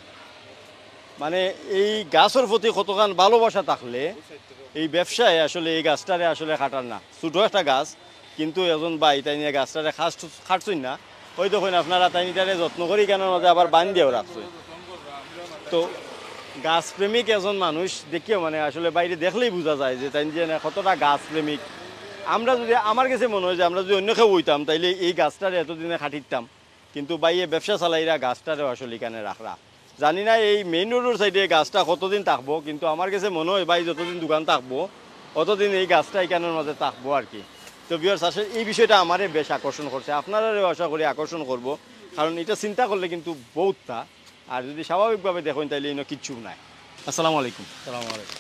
S1: মানে এই গাছের প্রতি কতখান ভালোবাসা থাকলে এই ব্যবসায় আসলে এই গাছটারে আসলে কাটার না ছোটো একটা গাছ কিন্তু এজন ভাই তাই নিয়ে গাছটারে খাটছই না ওই দেখুন আপনারা তাই নিটারে যত্ন করি কেন মাঝে আবার বান দিয়েও রাখছই তো গাছপ্রেমিক এজন মানুষ দেখিও মানে আসলে বাইরে দেখলেই বোঝা যায় যে তাই যে কতটা গাছপ্রেমিক আমরা যদি আমার কাছে মনে হয় যে আমরা যদি অন্য কেউ হইতাম তাইলে এই গাছটারে এতদিনে খাটিতাম কিন্তু বাইরে ব্যবসা চালাইরা গাছটারেও আসলে এখানে রাখরা জানি না এই মেইন রোডের সাইডে গাছটা কতদিন থাকবো কিন্তু আমার কাছে মনে হয় ভাই যতদিন দোকান থাকবো অতদিন এই গাছটা এখানের মাঝে থাকবো আর কি তো ভিউয়ার্স আসলে এই বিষয়টা আমারে বেশ আকর্ষণ করছে আপনারাও আশা করি আকর্ষণ করব কারণ এটা চিন্তা করলে কিন্তু বহুতটা আর যদি স্বাভাবিকভাবে দেখুন তাইলে এনে কিচ্ছু নাই আসসালামু আলাইকুম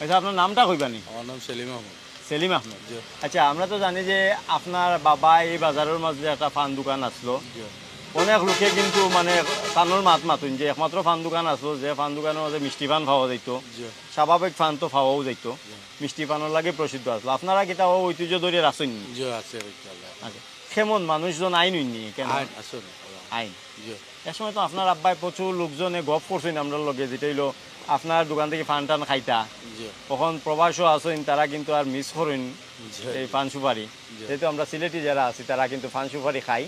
S1: আচ্ছা আপনার নামটা কইবানি
S4: আমার নাম সেলিম আহমদ।
S1: সেলিম আহমেদ আচ্ছা আমরা তো জানি যে আপনার বাবা এই বাজারের মাঝে একটা ফান দোকান আসলো অনেক লোকে কিন্তু মানে ফানোর মাত মাতুন যে একমাত্র ফান দোকান আসলো যে ফান দোকানের মাঝে মিষ্টি ফান খাওয়া যাইত স্বাভাবিক ফান তো খাওয়াও যাইত মিষ্টি ফানোর লাগে প্রসিদ্ধ আসলো আপনারা কি তাও ঐতিহ্য ধরে রাখছেন
S4: আছে
S1: আচ্ছা কেমন মানুষজন আইন হইনি কেন আইন এক সময় তো আপনার আব্বাই প্রচুর লোকজনে গপ করছেন আমরা লগে যেটা হইলো আপনার দোকান থেকে ফান টান খাইতা তখন প্রবাসও আছেন তারা কিন্তু আর মিস করেন এই পান সুপারি যেহেতু আমরা সিলেটি যারা আছি তারা কিন্তু পান সুপারি খাই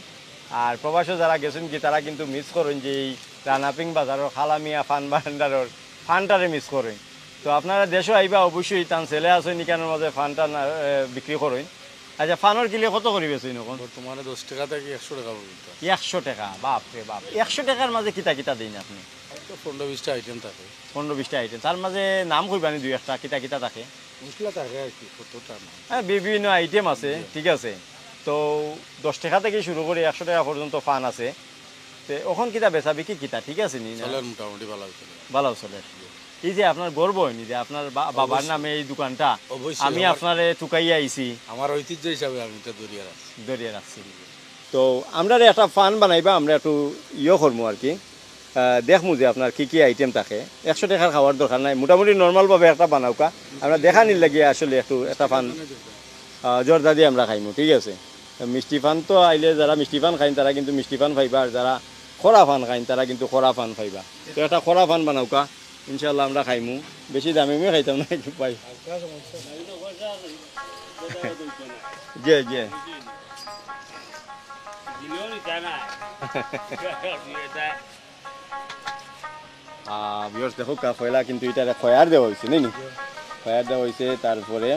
S1: আর প্রবাসও যারা গেছেন কি তারা কিন্তু মিস করেন যে এই রানাপিং বাজারের খালামিয়া ফান ভান্ডারের ফানটারে মিস করেন তো আপনারা দেশও আইবা অবশ্যই তান ছেলে আছেন এখানের মাঝে ফান টান বিক্রি করেন আচ্ছা ফানোর কিলে কত করি বেছেন এখন
S4: বর্তমানে 10 টাকা থেকে 100 টাকা পর্যন্ত
S1: 100 টাকা বাপ রে বাপ 100 টাকার মাঝে কিতা কিতা দিন আপনি
S4: 15-20টা আইটেম থাকে
S1: 15-20টা আইটেম তার মাঝে নাম কইবানি দুই একটা কিতা কিতা থাকে
S4: মশলা থাকে আর কি কতটা না
S1: হ্যাঁ বিভিন্ন আইটেম আছে ঠিক আছে তো 10 টাকা থেকে শুরু করে 100 টাকা পর্যন্ত ফান আছে তো ওখান কিতা বেচা বিক্রি কিতা ঠিক আছে নি
S4: চলের মোটামুটি ভালো চলে
S1: ভালো চলে এই যে আপনার গর্ব হয়নি যে আপনার বাবার নামে এই দোকানটা
S4: অবশ্যই
S1: আমি আপনারে টুকাইয়া আইছি
S4: আমার ঐতিহ্য হিসাবে আমি এটা
S1: দরিয়া রাখছি তো আমরা একটা ফান বানাইবা আমরা একটু ইয়ে করবো আর কি দেখমু যে আপনার কি কি আইটেম থাকে 100 টাকার খাওয়ার দরকার নাই মোটামুটি নর্মালভাবে একটা বানাওকা আমরা দেখানির লাগিয়ে আসলে একটু একটা ফান জর্দা দিয়ে আমরা খাইমু ঠিক আছে মিষ্টি ফান তো আইলে যারা মিষ্টি ফান খাইন তারা কিন্তু মিষ্টি ফান খাইবা আর যারা খরা ফান খাইন তারা কিন্তু খরা ফান খাইবা তো একটা খরা ফান বানাওকা ইনশাল্লাহ আমরা খাইমু বেশি দামে খাইতাম না একটু পাই জি জি দেখো কয়লা কিন্তু এটা খয়ার দেওয়া হয়েছে নাকি খয়ার দেওয়া হয়েছে তারপরে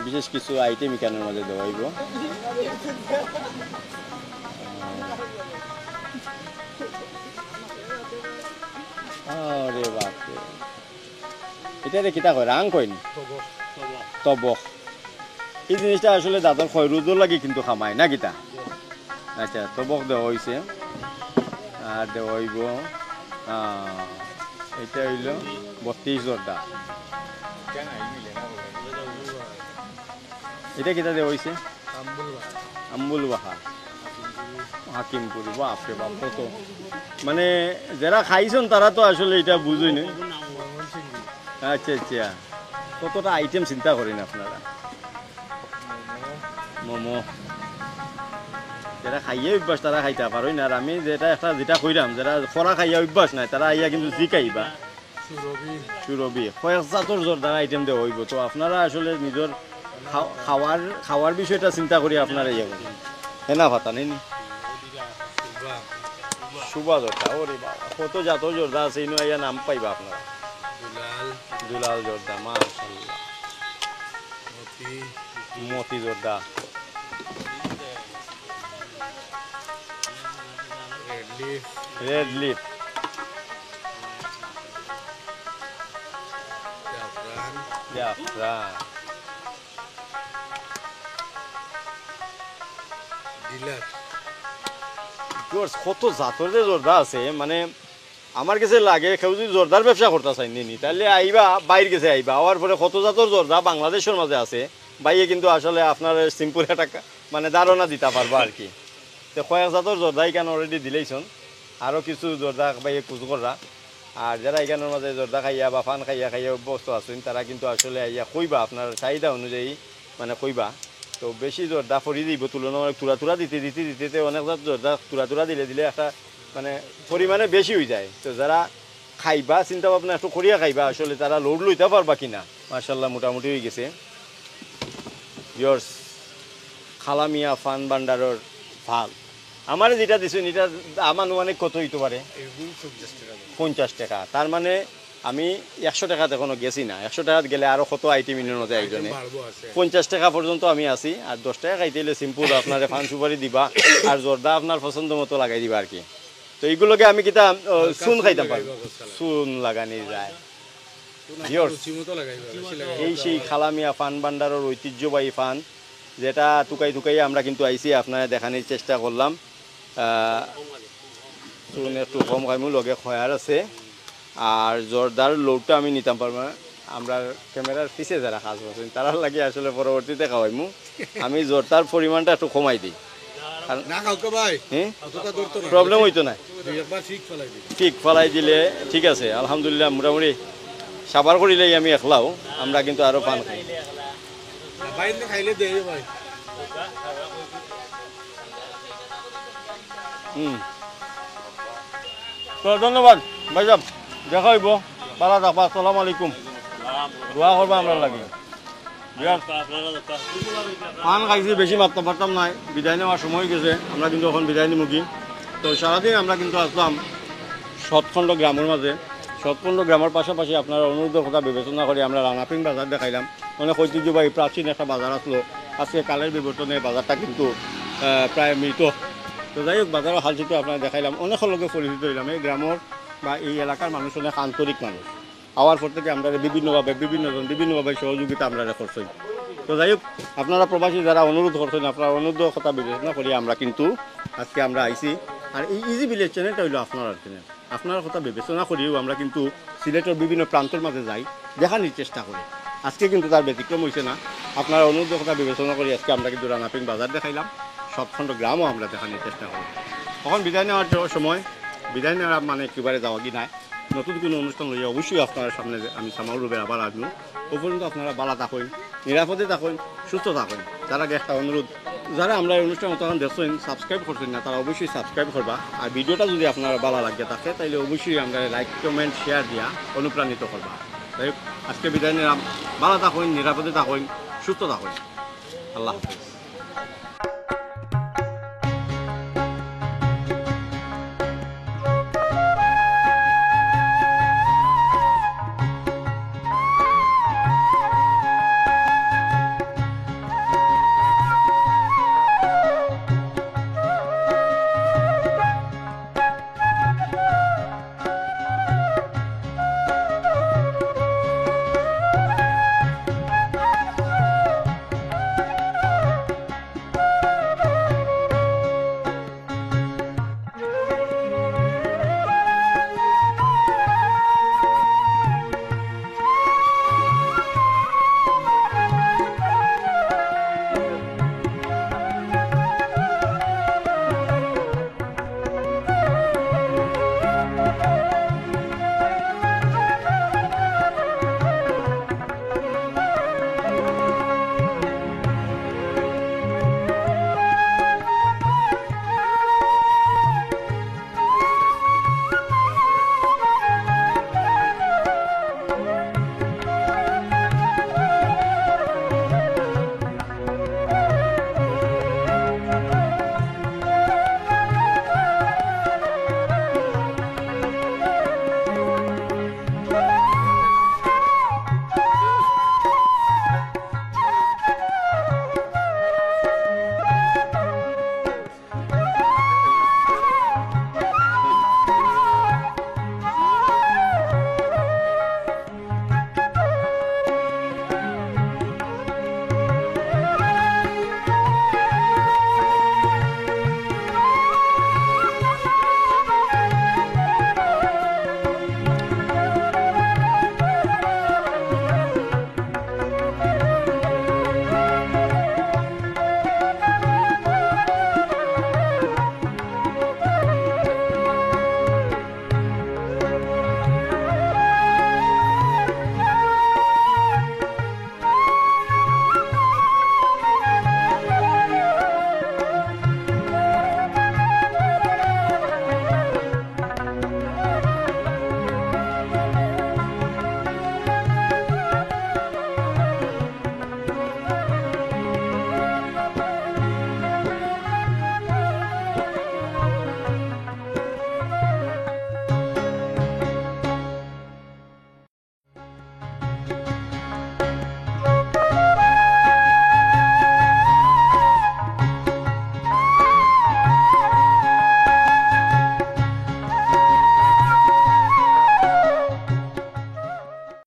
S1: বিশেষ কিছু আইটেম এখানের মাঝে দেওয়া হইব আরে বাপরে এটা রে কিতা কয় রাং কয়নি তবক এই জিনিসটা আসলে দাদার খয়রুজোর লাগে কিন্তু খামায় না কিতা আচ্ছা তবক দেওয়া হয়েছে আর দেওয়া হইব এটা হইল 32 জর্দা এটা কিতা দেওয়া হয়েছে আম্বুল বাহার হাকিমপুরি বাপরে বাপ কত মানে যারা খাইছেন তারা তো আসলে এটা বুঝই না আচ্ছা আচ্ছা কতটা আইটেম চিন্তা করেন আপনারা মোমো যারা খাইয়ে অভ্যাস তারা খাইতে পারোই না আর আমি যেটা কইরাম যারা ফরা খাইয়া অভ্যাস নাই তারা আইয়া কিন্তু জিকাইবা সুরবি কয়েক জাতর জোরদার আইটেম দেওয়া হইব তো আপনারা আসলে নিজের খাওয়ার বিষয়টা চিন্তা করি আপনারা ইয়ে করেন হেনা ভাতা নেই সুবা জর্দা ওরে বাবা কত জাতর জর্দা আছে ইনো আইয়া নাম পাইবা আপনারা দুলাল জর্দা মাশাআল্লাহ মতি জর্দা রেড লিফ জাফরান কত জাতর যে জর্দা আছে মানে আমার কাছে লাগে কেউ যদি জোরদার ব্যবসা করতে চাই নি তাহলে আইবা বাইর গেছে আইবা হওয়ার পরে কত জাতর জোরদা বাংলাদেশের মাঝে আছে বাইয়ে কিন্তু আসলে আপনার সিম্পল একটা মানে ধারণা দিতে পারবো আর কি। তো কয়েক জাতর জোরদা এখানে অলরেডি দিলেইছন, আরও কিছু জোরদা বাইয়ে কুচ করা। আর যারা এখানের মাঝে জর্দা খাইয়া বা ফান খাইয়া অভ্যস্ত আছেন তারা কিন্তু আসলে আইয়া কইবা আপনার চাহিদা অনুযায়ী মানে কইবা। তো বেশি জর্দা ফরি দিব তুলনামূলক তুরা দিতে দিতে দিতে অনেক জর্দা তুরা দিলে একটা মানে পরিমাণে বেশি হয়ে যায়। তো যারা খাইবা চিন্তা ভাবনা একটু করিয়া খাইবা আসলে তারা লোড লইতে পারবা কিনা। মাশাআল্লাহ মোটামুটি হয়ে গেছে। ভিউয়ার্স খালামিয়া ফান ভান্ডারের ভাল আমার যেটা দিচ্ছেন এটা আনুমানিক কত হইতে পারে? 50 টাকা। তার মানে আমি 100 টাকাতে এখনো গেছি না। 100 টাকা গেলে আরও কত আইটেম ইনের মধ্যে একজনে 50 টাকা পর্যন্ত আমি আছি। আর 10 টাকা খাইতে হলে সিম্পল আপনার ফান সুপারি দিবা আর জর্দা আপনার পছন্দ মতো লাগাই দিবা আর কি। তো এইগুলোকে আমি কিতা চুন খাইতাম পারবো, চুন লাগানি যায়। এই সেই খালামিয়া ফান ভান্ডারের ঐতিহ্যবাহী ফান যেটা টুকাই আমরা কিন্তু আইসি আপনারা দেখানোর চেষ্টা করলাম। চুন একটু কম খাইমু লগে খয়ার আছে আর জর্দার লোডটা আমি নিতাম পারবো না। আমরা ক্যামেরার পিছে যারা কাজ করছেন তারা লাগে আসলে পরবর্তীতে খাওয়াইমু। আমি জর্দার পরিমাণটা একটু কমাই দিই, প্রবলেম হইতো না। ঠিক ফেলাই দিলে ঠিক আছে আলহামদুলিল্লাহ। মোটামুটি সাবার করিলেই আমি একলাও আমরা কিন্তু আরো পান খাই। তো ধন্যবাদ ভাই সাহেব, দেখা হইব। ভালো থাকবা, আসসালামু আলাইকুম। দোয়া করবা আমরা লাগে। পান খাইছি বেশি মারতে পারতাম নাই, বিদায় নেওয়ার সময় গেছে। আমরা কিন্তু এখন বিদায় নিমুখী। তো সারাদিন আমরা কিন্তু আসলাম সৎখণ্ড গ্রামের মাঝে। সৎখণ্ড গ্রামের পাশাপাশি আপনারা অনুরোধের কথা বিবেচনা করে আমরা রানাপিং বাজার দেখাইলাম। অনেক ঐতিহ্যবাহী প্রাচীন একটা বাজার আসলো। আজকে কালের বিবর্তনে বাজারটা কিন্তু প্রায় মৃত। তো যাই হোক বাজারের হালচিত্র আপনারা দেখাইলাম, অনেক লোকে পরিচিত হইলাম। এই গ্রামের বা এই এলাকার মানুষ অনেক আন্তরিক মানুষ। হওয়ার পর থেকে আমরা বিভিন্নভাবে সহযোগিতা আমরা করছি। তো যাই হোক আপনারা প্রবাসী যারা অনুরোধ করছেন আপনারা অনুরোধের কথা বিবেচনা করি আমরা কিন্তু আজকে আমরা আইছি। আর এই ইজি ভিলেজ চ্যানেলটা হইলো আপনার চ্যানেল। আপনার কথা বিবেচনা করিও আমরা কিন্তু সিলেটের বিভিন্ন প্রান্তের মাঝে যাই, দেখানোর চেষ্টা করি। আজকে কিন্তু তার ব্যতিক্রম হয়েছে না। আপনারা অনুরোধের কথা বিবেচনা করি আজকে আমরা কিন্তু রানাপিং বাজার দেখাইলাম, সবখণ্ড গ্রামও আমরা দেখানোর চেষ্টা করি। তখন বিদায় নেওয়ার সময় বিদায় নেওয়ার মানে একেবারে যাওয়া কি নাই, নতুন কোনো অনুষ্ঠান লইয়া অবশ্যই আপনার সামনে আমি সামাল রূপে আবার আসবো। ও পর্যন্ত আপনারা ভালো থাকুন, নিরাপদে থাকুন, সুস্থ থাকুন। তার আগে একটা অনুরোধ, যারা আমরা এই অনুষ্ঠান তখন দেখছেন সাবস্ক্রাইব করছেন না তারা অবশ্যই সাবস্ক্রাইব করবা। আর ভিডিওটা যদি আপনারা ভালো লাগে থাকে তাহলে অবশ্যই আমরা লাইক কমেন্ট শেয়ার দিয়া অনুপ্রাণিত করবা। তাই আজকে বিদায় নিলাম। ভালো থাকুন, নিরাপদে থাকুন, সুস্থ থাকুন। আল্লাহ হাফেজ।